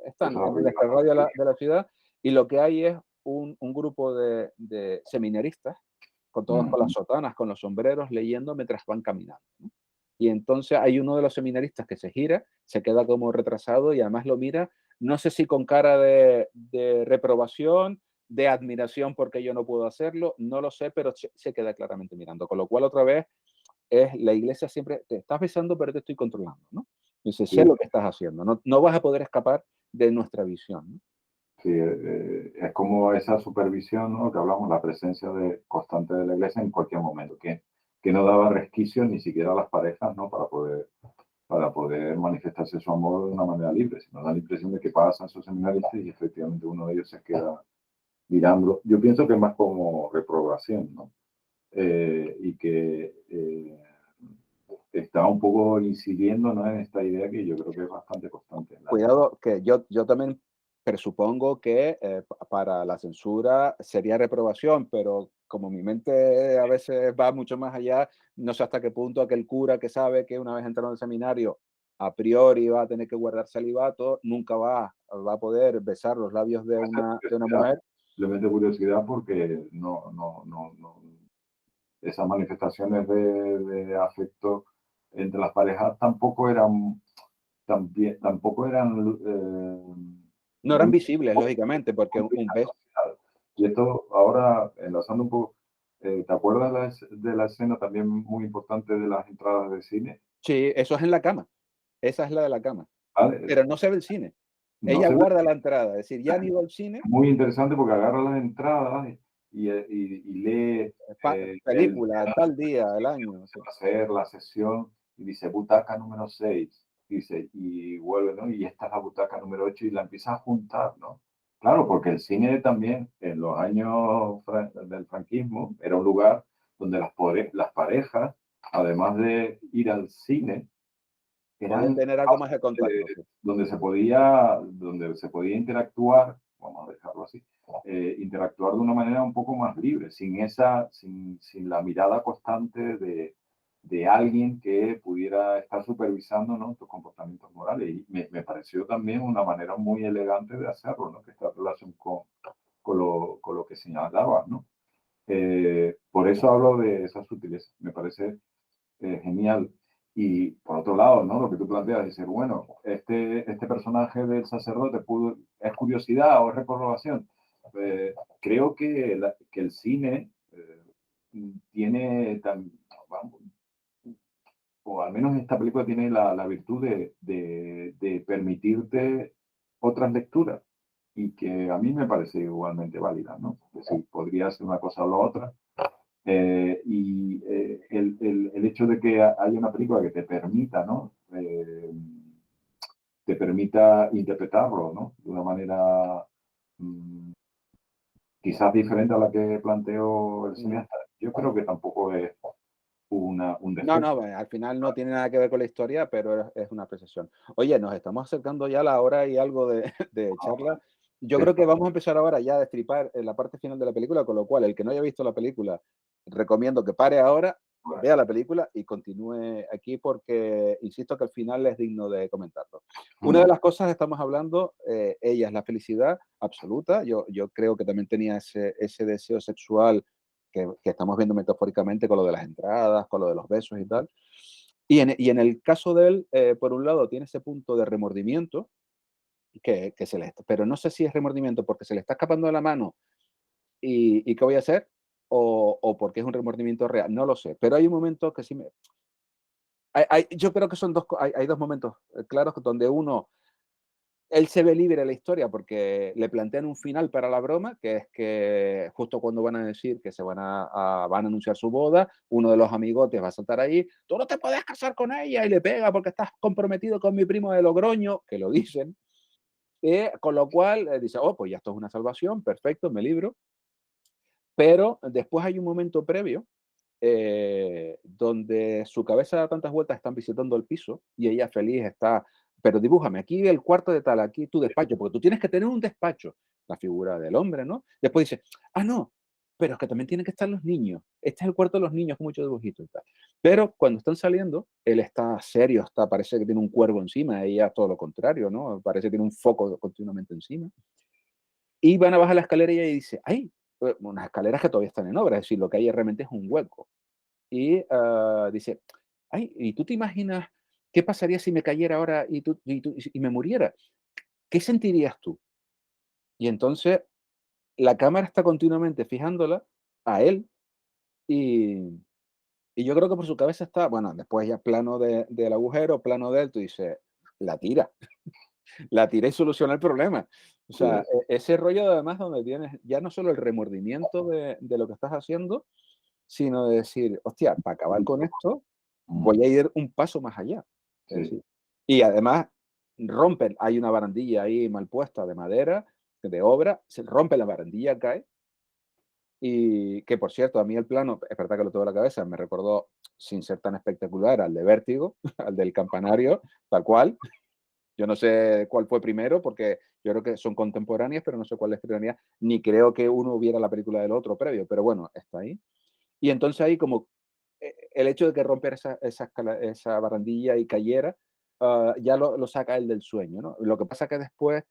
están eso en el arriba, extrarradio de la ciudad, y lo que hay es un grupo de seminaristas, con todos con las ujú, sotanas, con los sombreros, leyendo mientras van caminando, ¿no? Y entonces hay uno de los seminaristas que se gira, se queda como retrasado y además lo mira, no sé si con cara de reprobación, de admiración porque yo no puedo hacerlo, no lo sé, pero se queda claramente mirando. Con lo cual, otra vez, es la iglesia siempre, te estás besando, pero te estoy controlando, ¿no? Dice, sé sí, lo que estás haciendo, no vas a poder escapar de nuestra visión, ¿no? sí, es como esa supervisión, ¿no? Que hablamos, la presencia constante de la iglesia en cualquier momento, que no daba resquicios ni siquiera a las parejas, ¿no? Para poder manifestarse su amor de una manera libre, sino da la impresión de que pasan sus seminaristas y efectivamente uno de ellos se queda mirando. Yo pienso que es más como reprobación, ¿no? Y que está un poco incidiendo, ¿no? En esta idea que yo creo que es bastante constante en la época. Cuidado, que yo también presupongo que para la censura sería reprobación, pero como mi mente a veces va mucho más allá, no sé hasta qué punto aquel cura que sabe que una vez entrado en el seminario, a priori va a tener que guardar celibato, nunca va a poder besar los labios de una mujer. Simplemente curiosidad porque esas manifestaciones de afecto entre las parejas tampoco eran No eran muy visibles, lógicamente, porque muy un beso. asociadas. Y esto ahora, enlazando un poco, ¿te acuerdas de la escena también muy importante de las entradas de cine? Sí, eso es en la cama. Esa es la de la cama. ¿Vale? Pero no se ve el cine. No Ella se ve guarda la entrada, es decir, ya han ido al cine, muy interesante porque agarra las entradas y lee el película, tal día del sitio año. donde se Sí. va a hacer la sesión y dice butaca número 6 dice, y vuelve, ¿no? Y esta es la butaca número 8 y la empieza a juntar, ¿no? Claro, porque el cine también en los años del franquismo era un lugar donde las parejas, además de ir al cine, Podían eran tener algo más de contacto, sí. donde se podía interactuar, vamos a dejarlo así, interactuar de una manera un poco más libre, sin la mirada constante de alguien que pudiera estar supervisando, ¿no? Tus comportamientos morales. Y me pareció también una manera muy elegante de hacerlo, ¿no? Que está en relación con lo que señalabas, ¿no? Por eso hablo de esa sutileza. Me parece genial. Y por otro lado, ¿no? Lo que tú planteas, dices, bueno, este personaje del sacerdote es curiosidad o es reprobación. Creo que el cine tiene, vamos, o al menos esta película tiene la virtud de permitirte otras lecturas y que a mí me parece igualmente válida, ¿no? Es decir, podría ser una cosa o la otra, el hecho de que haya una película que te permita, ¿no? Te permita interpretarlo, ¿no? De una manera mm, quizás diferente a la que planteó el Mm. cineasta. Yo creo que tampoco es un No, no, defecto. al final no tiene nada que ver con la historia, pero es una apreciación. Oye, nos estamos acercando ya a la hora y algo de, de charla. Yo creo que vamos a empezar ahora ya a destripar en la parte final de la película, con lo cual el que no haya visto la película, recomiendo que pare ahora, vea la película y continúe aquí porque insisto que al final es digno de comentarlo. Una de las cosas que estamos hablando, ella es la felicidad absoluta. Yo creo que también tenía ese deseo sexual que estamos viendo metafóricamente con lo de las entradas, con lo de los besos y tal. Y en el caso de él, por un lado, tiene ese punto de remordimiento, que se le, pero no sé si es remordimiento porque se le está escapando de la mano y qué voy a hacer, o porque es un remordimiento real, no lo sé. Pero hay un momento que sí me... yo creo que son hay dos momentos claros donde uno, él se ve libre de la historia porque le plantean un final para la broma, que es que justo cuando van a decir que se van a anunciar su boda, uno de los amigotes va a saltar ahí, tú no te puedes casar con ella, y le pega porque estás comprometido con mi primo de Logroño, que lo dicen, con lo cual dice, oh, pues ya esto es una salvación, perfecto, me libro. Pero después hay un momento previo donde su cabeza da tantas vueltas, están visitando el piso y ella feliz está, pero dibújame, aquí el cuarto de tal, aquí tu despacho, porque tú tienes que tener un despacho, la figura del hombre, ¿no? Después dice, ah, no, pero es que también tienen que estar los niños, este es el cuarto de los niños con mucho dibujito y tal. Pero cuando están saliendo, él está serio, parece que tiene un cuervo encima, ella todo lo contrario, ¿no? Parece que tiene un foco continuamente encima. Y van a bajar la escalera y ella dice, ay, unas escaleras que todavía están en obra, es decir, lo que hay realmente es un hueco. Y dice, ay, ¿y tú te imaginas qué pasaría si me cayera ahora y me muriera? ¿Qué sentirías tú? Y entonces la cámara está continuamente fijándola a él y, y yo creo que por su cabeza está, bueno, después ya plano del agujero, plano de él, tú dices, la tira, la tira y soluciona el problema. O Sí, sea, ese rollo además donde tienes ya no solo el remordimiento de lo que estás haciendo, sino de decir, hostia, para acabar con esto, voy a ir un paso más allá. Es sí, decir, y además rompen, hay una barandilla ahí mal puesta de madera, de obra, se rompe la barandilla, cae, y que por cierto, a mí el plano, es verdad que lo tengo en la cabeza, me recordó, sin ser tan espectacular, al de Vértigo, al del campanario, tal cual. Yo no sé cuál fue primero, porque yo creo que son contemporáneas, pero no sé cuál es primera, ni creo que uno hubiera la película del otro previo, pero bueno, está ahí. Y entonces ahí como el hecho de que rompiera esa barandilla y cayera, ya lo saca él del sueño, ¿no? Lo que pasa es que después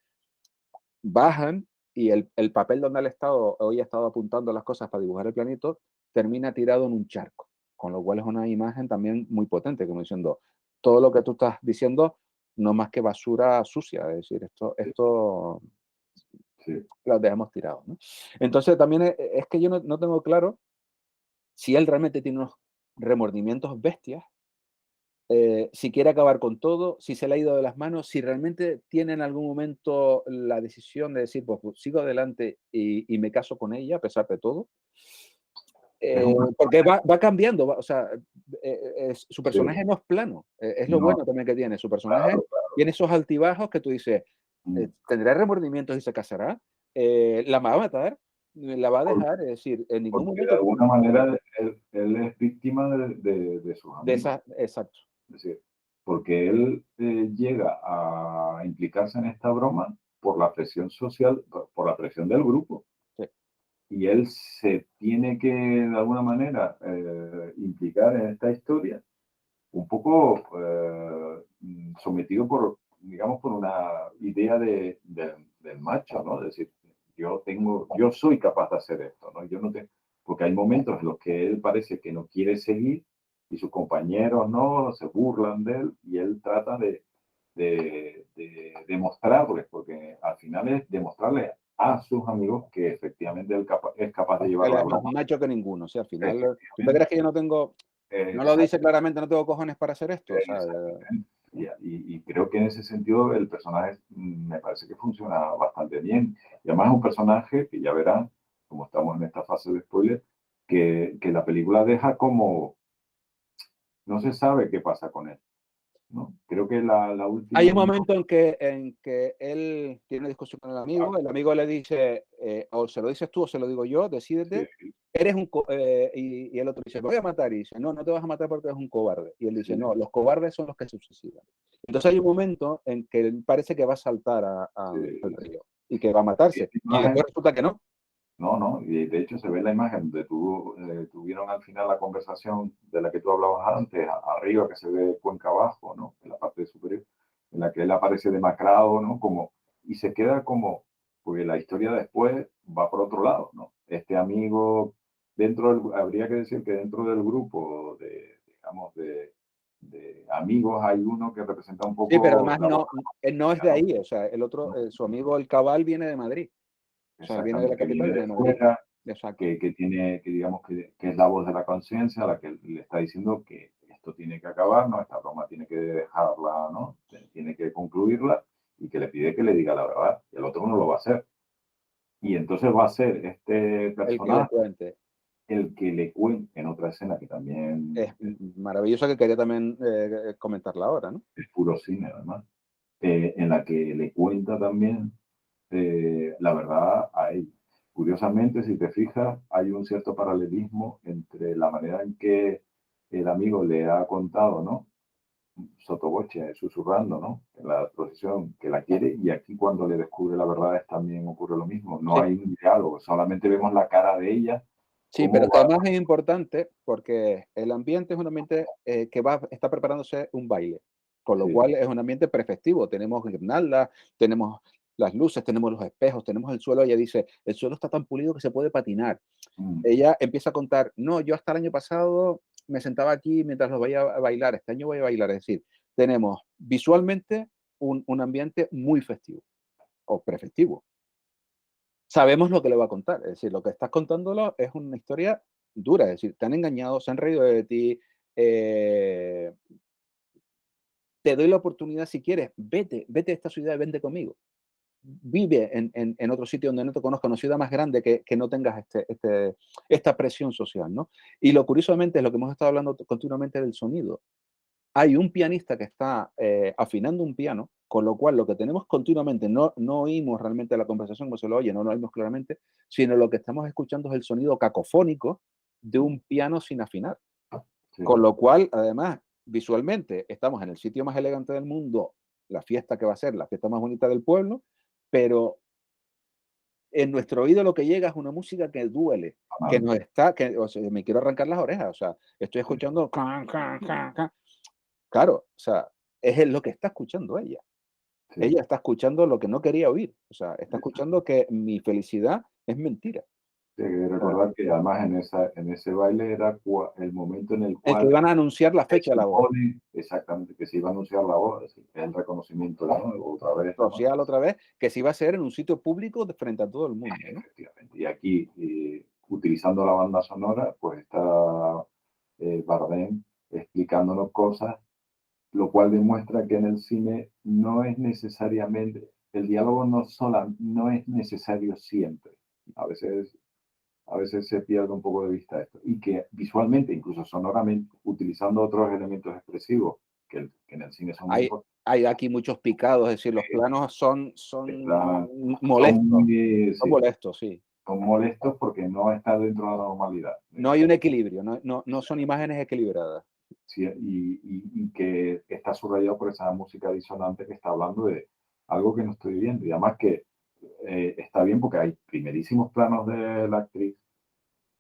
bajan y el papel donde él hoy ha estado apuntando las cosas para dibujar el planito, termina tirado en un charco, con lo cual es una imagen también muy potente, como diciendo, todo lo que tú estás diciendo no más que basura sucia, es decir, esto sí. lo dejamos tirado, ¿no? Entonces también es que yo no tengo claro si él realmente tiene unos remordimientos bestias, si quiere acabar con todo, si se le ha ido de las manos, si realmente tiene en algún momento la decisión de decir, pues sigo adelante y me caso con ella a pesar de todo. Es un Porque va cambiando, o sea, su sí, personaje no es plano, es lo no, bueno también que tiene. Su personaje claro, claro. tiene esos altibajos que tú dices, ¿tendrá remordimientos y se casará? ¿La va a matar? ¿La va a Por- dejar? Es decir, en ningún Porque de momento alguna manera él es víctima de sus de amigos. esa, exacto. Es decir, porque él llega a implicarse en esta broma por la presión social, por la presión del grupo. Sí. Y él se tiene que, de alguna manera, implicar en esta historia, un poco sometido por, digamos, por una idea del macho, ¿no? Es decir, yo soy capaz de hacer esto, ¿no? Yo no te, porque hay momentos en los que él parece que no quiere seguir y sus compañeros no se burlan de él y él trata de demostrarles, porque al final es demostrarle a sus amigos que efectivamente él es capaz de llevar Él la es más broma. macho que ninguno. O sea, al final, ¿tú te Efectivamente, crees que yo no tengo, no lo dice exacto, claramente, no tengo cojones para hacer esto? O sea, exactamente. Y creo que en ese sentido el personaje me parece que funciona bastante bien. Y además es un personaje que ya verán, como estamos en esta fase de spoiler, que la película deja como, no se sabe qué pasa con él, ¿no? Creo que la hay última... un momento en que él tiene una discusión con el amigo le dice, o se lo dices tú o se lo digo yo, Sí, decídete, eres y el otro dice, me voy a matar, y dice, no, no te vas a matar porque eres un cobarde. Y él dice, sí, no, los cobardes son los que se suicidan. Entonces hay un momento en que él parece que va a saltar al sí. río y que va a matarse. Esta Y imagen, después resulta que no. No, no, y de hecho se ve la imagen de tuvieron al final la conversación de la que tú hablabas antes, arriba que se ve Cuenca abajo, ¿no? En la parte superior, en la que él aparece demacrado, ¿no? Como, y se queda como, porque la historia después va por otro lado, ¿no? Este amigo, habría que decir que dentro del grupo digamos, de amigos hay uno que representa un Sí, pero poco además la voz, no, él no es de ¿no? ahí, o sea, el otro, su amigo el Cabal viene de Madrid, o sea, él viene de la Exactamente, que capital, viene viene de de Madrid. fuera, Exacto. que tiene, que digamos que es la voz de la conciencia, la que le está diciendo que esto tiene que acabar, ¿no? Esta broma tiene que dejarla, ¿no? Tiene que concluirla y que le pide que le diga la verdad. Y el otro no lo va a hacer. Y entonces va a ser este El que le personaje cuente. el que le cuente en otra escena que Es también maravilloso, que quería también comentarla ahora, ¿no? es puro cine, además, en la que le cuenta también la verdad a él. Curiosamente, si te fijas, hay un cierto paralelismo entre la manera en que el amigo le ha contado, ¿no? Sotoboche, susurrando, ¿no? En la procesión que la quiere, y aquí cuando le descubre la verdad también ocurre lo mismo. No Sí, hay un diálogo, solamente vemos la cara de ella, sí, pero cómo que va. además es importante porque el ambiente es un ambiente que está preparándose un baile, con lo Sí, cual es un ambiente prefestivo. Tenemos guirnaldas, tenemos las luces, tenemos los espejos, tenemos el suelo. Ella dice, el suelo está tan pulido que se puede patinar. mm, Ella empieza a contar, no, yo hasta el año pasado me sentaba aquí mientras los veía bailar, este año voy a bailar. Es decir, tenemos visualmente un ambiente muy festivo o prefestivo. Sabemos lo que le va a contar, es decir, lo que estás contándolo es una historia dura, es decir, te han engañado, se han reído de ti, eh, te doy la oportunidad si quieres, vete a esta ciudad y vente conmigo. Vive en otro sitio donde no te conozca, una ciudad más grande que no tengas esta presión social, ¿no? Y lo curiosamente es lo que hemos estado hablando continuamente del sonido. Hay un pianista que está afinando un piano, con lo cual lo que tenemos continuamente, no oímos realmente la conversación como se lo oye, no lo oímos claramente, sino lo que estamos escuchando es el sonido cacofónico de mm, un piano sin afinar. sí, Con lo cual, además, visualmente estamos en el sitio más elegante del mundo, la fiesta que va a ser la fiesta más bonita del pueblo, pero en nuestro oído lo que llega es una música que duele, que nos amante, está, que o sea, me quiero arrancar las orejas, o sea, estoy sí, escuchando can, can, can, can. Claro, o sea, es lo que está escuchando ella. sí. Ella está escuchando lo que no quería oír, o sea, está Esa- escuchando que mi felicidad es mentira. Hay que O sea, recordar que además en ese baile era el momento en el el que cual iban a anunciar la se fecha de la boda, supone exactamente que se iba a anunciar la boda, es decir, el reconocimiento, ¿no? Otra vez, ¿no? social otra vez, que se iba a hacer en un sitio público frente a todo el mundo, ¿no? Efectivamente. Y aquí, utilizando la banda sonora, pues está Bardem explicándonos cosas, lo cual demuestra que en el cine no es necesariamente, el diálogo no es necesario siempre. A veces, a veces se pierde un poco de vista esto. Y que visualmente, incluso sonoramente, utilizando otros elementos expresivos que en el cine son muy importantes, Hay aquí muchos picados, es decir, los planos son molestos, muy, son sí, molestos, sí. son molestos porque no está dentro de la normalidad. No hay un equilibrio, no son imágenes equilibradas. Sí, y que está subrayado por esa música disonante que está hablando de algo que no estoy viendo. Y además que está bien porque hay primerísimos planos de la actriz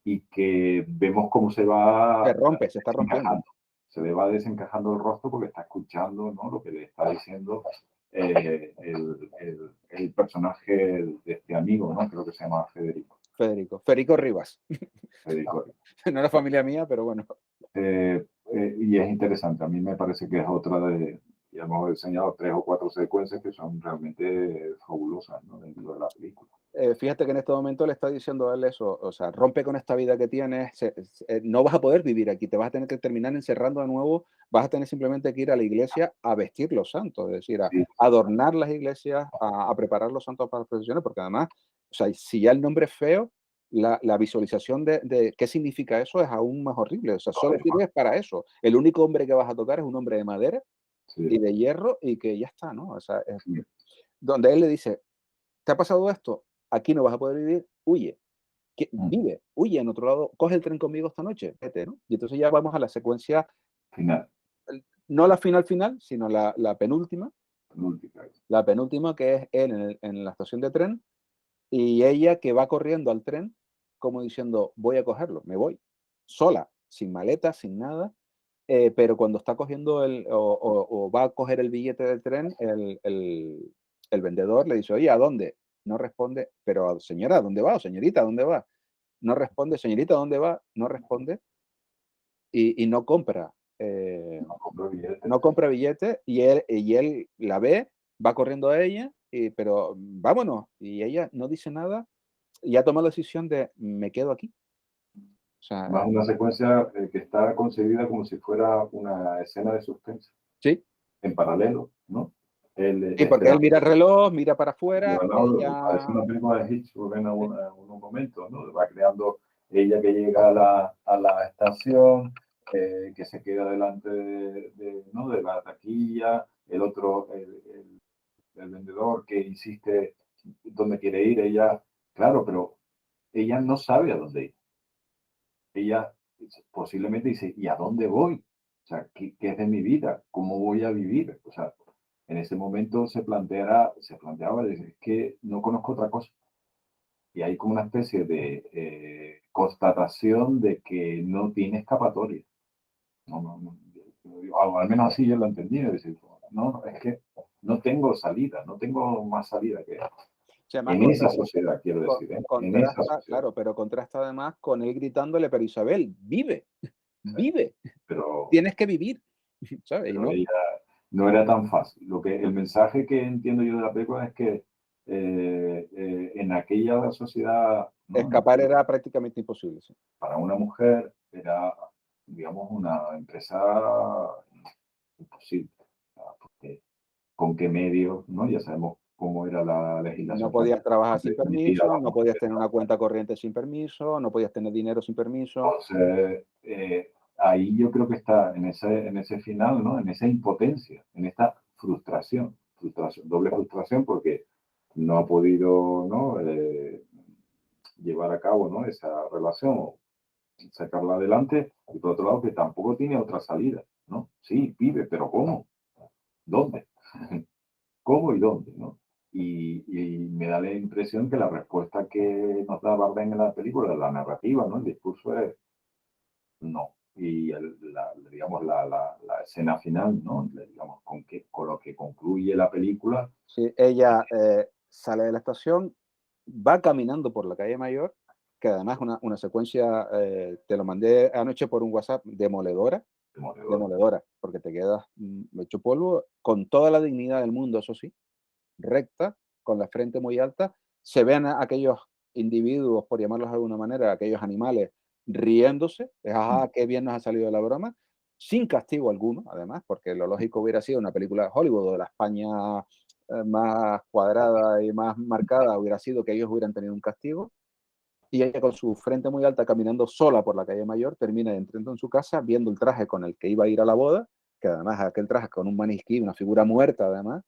y que vemos cómo se va Se está rompiendo. desencajando. Se le va desencajando el rostro porque está escuchando, ¿no? Lo que le está diciendo el personaje de este amigo, ¿no? Creo que se llama Federico. Federico Rivas. Federico. No era familia mía, pero bueno. Y es interesante, a mí me parece que es otra de, ya hemos enseñado 3 o 4 secuencias que son realmente fabulosas, ¿no? Dentro de la película. Fíjate que en este momento le está diciendo a él eso, o sea, rompe con esta vida que tienes, no vas a poder vivir aquí, te vas a tener que terminar encerrando de nuevo, vas a tener simplemente que ir a la iglesia a vestir los santos, es decir, a Sí, adornar las iglesias, a preparar los santos para las procesiones, porque además, o sea, si ya el nombre es feo, la visualización de qué significa eso es aún más horrible, o sea, solo sirve para eso. El único hombre que vas a tocar es un hombre de madera y sí, de hierro y que ya está, ¿no? O sea, sí. donde él le dice, ¿te ha pasado esto? Aquí no vas a poder vivir, huye. Mm. Vive, huye en otro lado, coge el tren conmigo esta noche, vete, ¿no? Y entonces ya vamos a la secuencia, Final, no la final, sino la penúltima, penúltima. la penúltima que es él en la estación de tren, y ella que va corriendo al tren, como diciendo, voy a cogerlo, me voy, sola, sin maleta, sin nada, pero cuando está cogiendo o va a coger el billete del tren, el vendedor le dice, oye, ¿a dónde? No responde, pero señora, ¿a dónde va? O señorita, ¿a dónde va? No responde, señorita, ¿a dónde va? No responde y no compra. No compro billetes. No compra billete y él la ve, va corriendo a ella, pero vámonos. Y ella no dice nada y ha tomado la decisión de me quedo aquí. O sea, Más una secuencia que está concebida como si fuera una escena de suspense, sí, en paralelo, ¿no? sí, porque él mira el reloj, mira para De afuera, verdad, parece ella, una película de Hitchcock en sí, algunos momentos, ¿no? Va creando ella que llega a la estación, que se queda delante ¿no? de la taquilla, el otro, el vendedor que insiste dónde quiere ir, ella, claro, pero ella no sabe a dónde ir. Ella posiblemente dice, ¿y a dónde voy? O sea, ¿qué es de mi vida? ¿Cómo voy a vivir? O sea, en ese momento se planteaba, es que no conozco otra cosa. Y hay como una especie de constatación de que no tiene escapatoria. O al menos así yo lo entendí. Es decir, no, es que no tengo salida, no tengo más salida que se llama en esa sociedad, quiero decir, ¿eh? En esa contrasta, sociedad. claro, pero contrasta además con él gritándole, pero Isabel, vive, Sí. vive, Pero, tienes que vivir, ¿sabes? Y pero no, ella no era tan fácil. El mensaje que entiendo yo de la película es que en aquella sociedad, ¿no? escapar era prácticamente imposible. Sí. Para una mujer era, digamos, una empresa imposible. Porque ¿con qué medios? ¿No? Ya sabemos cómo era la No legislación podías francesa, trabajar donde sin permitía a permiso, la no podías mujer. tener una cuenta corriente sin permiso, no podías tener dinero sin permiso. Entonces, ahí yo creo que está en ese final, ¿no? En esa impotencia, en esta frustración, doble frustración porque no ha podido, ¿no? Llevar a cabo, ¿no? Esa relación o sacarla adelante y por otro lado que tampoco tiene otra salida, ¿no? Sí, vive, pero ¿cómo? ¿Dónde? ¿Cómo y dónde? ¿No? Y me da la impresión que la respuesta que nos da Bardem en la película, la narrativa, ¿no? El discurso es no. Y digamos, la escena final, ¿no? Digamos, con lo que concluye la película, Sí, ella sale de la estación, va caminando por la calle Mayor, que además es una secuencia, te lo mandé anoche por un WhatsApp, demoledora, demoledora. demoledora, porque te quedas hecho polvo, con toda la dignidad del mundo, eso sí, recta, con la frente muy alta, se ven a aquellos individuos, por llamarlos de alguna manera, aquellos animales riéndose, es, ah, qué bien nos ha salido la broma, sin castigo alguno, además, porque lo lógico hubiera sido una película de Hollywood o de la España más cuadrada y más marcada, hubiera sido que ellos hubieran tenido un castigo, y ella con su frente muy alta caminando sola por la calle Mayor, termina entrando en su casa, viendo el traje con el que iba a ir a la boda, que además aquel traje con un maniquí, una figura muerta además,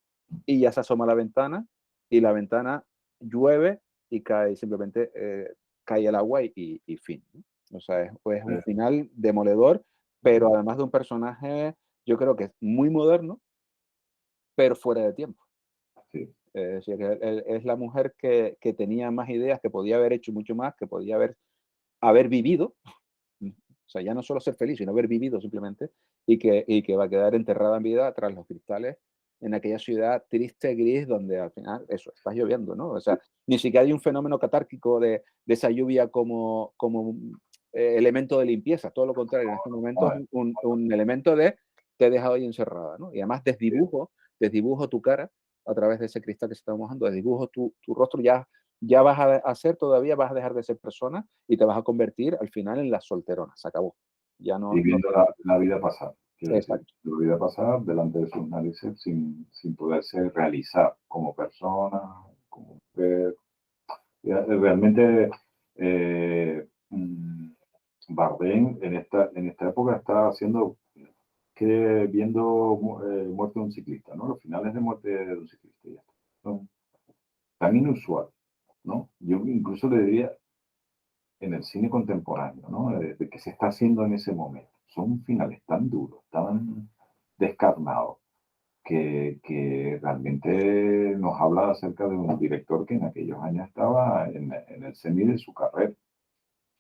y ya se asoma a la ventana y la ventana llueve y cae simplemente, cae el agua y fin. ¿No? O sea, es un Eh, final demoledor, pero además de un personaje, yo creo que es muy moderno, pero fuera de tiempo. sí, Es decir, es la mujer que tenía más ideas, que podía haber hecho mucho más, que podía haber vivido, o sea, ya no solo ser feliz, sino haber vivido simplemente, y que va a quedar enterrada en vida tras los cristales en aquella ciudad triste, gris, donde al final, eso, está lloviendo, ¿no? O sea, ni siquiera hay un fenómeno catárquico de esa lluvia como un elemento de limpieza, todo lo contrario, en este momento es vale, un elemento de te he dejado ahí encerrada, ¿no? Y además desdibujo tu cara a través de ese cristal que se está mojando, desdibujo tu rostro, ya vas a hacer, todavía vas a dejar de ser persona y te vas a convertir al final en la solterona, se acabó. Ya no viviendo tienes la vida pasar, quiero decir, exacto. la vida pasar delante de sus narices sin poderse realizar como persona, como mujer. Realmente, Bardem en esta época está haciendo que viendo muerte de un ciclista, ¿no? Los finales de muerte de un ciclista ya está. Son tan inusual, ¿no? Yo incluso le diría en el cine contemporáneo, ¿no? De que se está haciendo en ese momento. Son finales tan duros, tan descarnados, que realmente nos habla acerca de un director que en aquellos años estaba en el cenit de su carrera.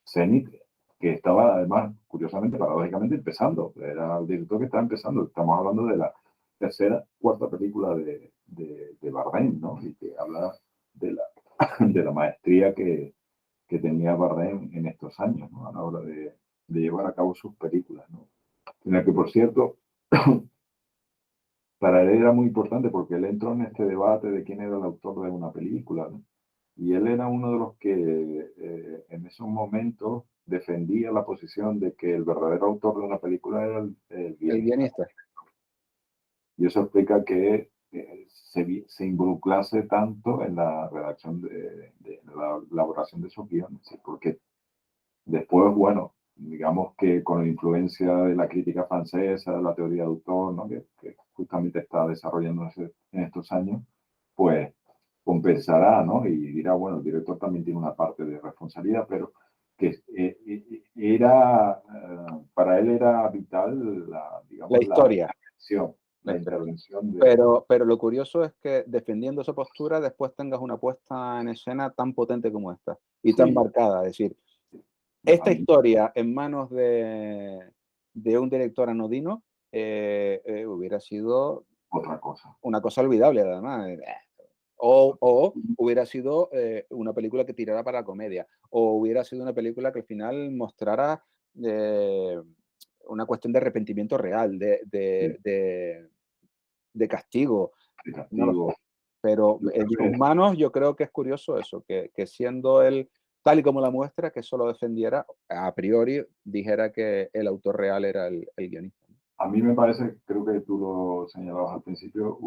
Zenith, que estaba además, curiosamente, paradójicamente, empezando. Era el director que estaba empezando. Estamos hablando de la tercera, cuarta película de Bardem, ¿no? Y que habla de la, de la maestría que tenía Bardem en estos años, ¿no? A la hora de llevar a cabo sus películas, ¿no? En la que, por cierto, para él era muy importante porque él entró en este debate de quién era el autor de una película, ¿no? Y él era uno de los que en esos momentos defendía la posición de que el verdadero autor de una película era el El guionista. guionista. Y eso explica que se involucrase tanto en la redacción de la elaboración de esos guiones, ¿sí? Porque después, bueno, digamos que con la influencia de la crítica francesa, de la teoría de autor, ¿no? Que justamente está desarrollándose en estos años, pues compensará, ¿no? Y dirá, bueno, el director también tiene una parte de responsabilidad, pero que para él era vital La digamos, historia. La la historia. intervención de... Pero lo curioso es que defendiendo esa postura, después tengas una puesta en escena tan potente como esta y tan Sí, marcada. Es decir, a esta mí, historia en manos de un director anodino hubiera sido otra cosa. una cosa olvidable, además. O hubiera sido una película que tirara para la comedia. O hubiera sido una película que al final mostrara eh, una cuestión de arrepentimiento real, Sí, de castigo. de No lo sé. castigo. Pero Yo en creo sus que manos yo creo que es curioso eso, que siendo él tal y como la muestra, que solo defendiera, a priori, dijera que el autor real era el guionista. a mí me parece, creo que tú lo señalabas al principio,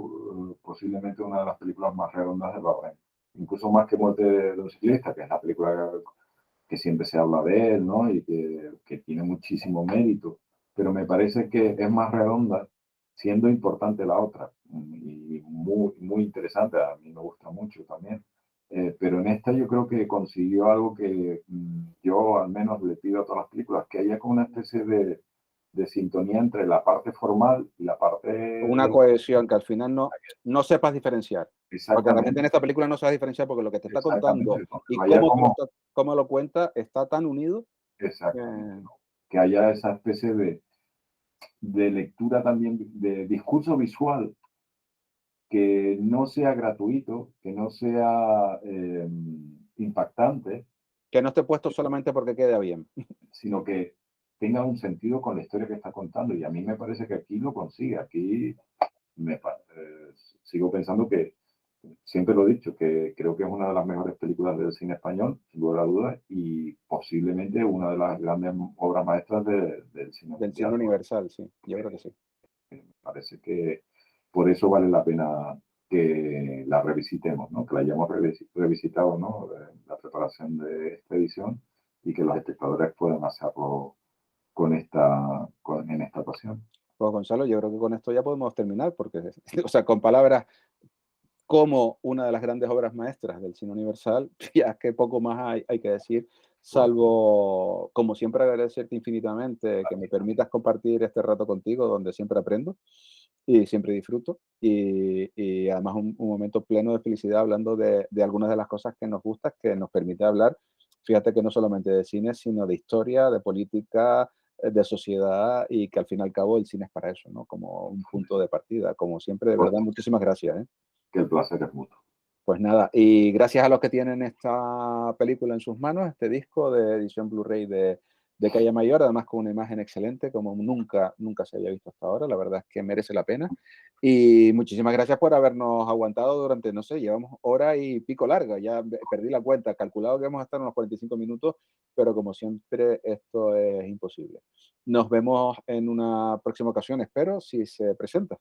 posiblemente una de las películas más redondas de Bardem. Incluso más que Muerte de un ciclista, que es la película que siempre se habla de él, ¿no? Y que tiene muchísimo mérito. Pero me parece que es más redonda, siendo importante la otra. Y muy, muy interesante, a mí me gusta mucho también. Pero en esta yo creo que consiguió algo que yo al menos le pido a todas las películas, que haya como una especie de sintonía entre la parte formal y la parte Una del... cohesión que al final no sepas diferenciar. Porque realmente en Exactamente, esta película no sabes diferenciar porque lo que te está exactamente. contando ¿No? y Vaya como, cómo lo cuenta está tan unido que exactamente, ¿no? Que haya esa especie de lectura también, de discurso visual, que no sea gratuito, que no sea impactante, que no esté puesto solamente porque queda bien. sino que tenga un sentido con la historia que está contando. Y a mí me parece que aquí lo consigue. Aquí me, sigo pensando que, siempre lo he dicho, que creo que es una de las mejores películas del cine español, sin lugar a dudas, y posiblemente una de las grandes obras maestras del cine Del cine mundial. universal, sí, yo creo que Eh, sí. Me parece que por eso vale la pena que la revisitemos, ¿no? Que la hayamos revisitado, ¿no? La preparación de esta edición y que los espectadores puedan hacerlo en esta ocasión. Pues Gonzalo, yo creo que con esto ya podemos terminar, porque, o sea, con palabras como una de las grandes obras maestras del cine universal, ya que poco más hay que decir, Pues, salvo, como siempre, agradecerte infinitamente que me permitas compartir este rato contigo, donde siempre aprendo y siempre disfruto, y además un momento pleno de felicidad hablando de algunas de las cosas que nos gustan, que nos permite hablar, fíjate que no solamente de cine, sino de historia, de política, de sociedad, y que al fin y al cabo el cine es para eso, ¿no? Como un punto de partida. Como siempre, de pues, verdad, muchísimas gracias, ¿eh? que el placer es mutuo. Pues nada, y gracias a los que tienen esta película en sus manos, este disco de edición Blu-ray de Calle Mayor, además con una imagen excelente, como nunca se había visto hasta ahora, la verdad es que merece la pena. Y muchísimas gracias por habernos aguantado durante, no sé, llevamos hora y pico larga, ya perdí la cuenta, calculado que vamos a estar unos 45 minutos, pero como siempre esto es imposible. Nos vemos en una próxima ocasión, espero, si se presenta.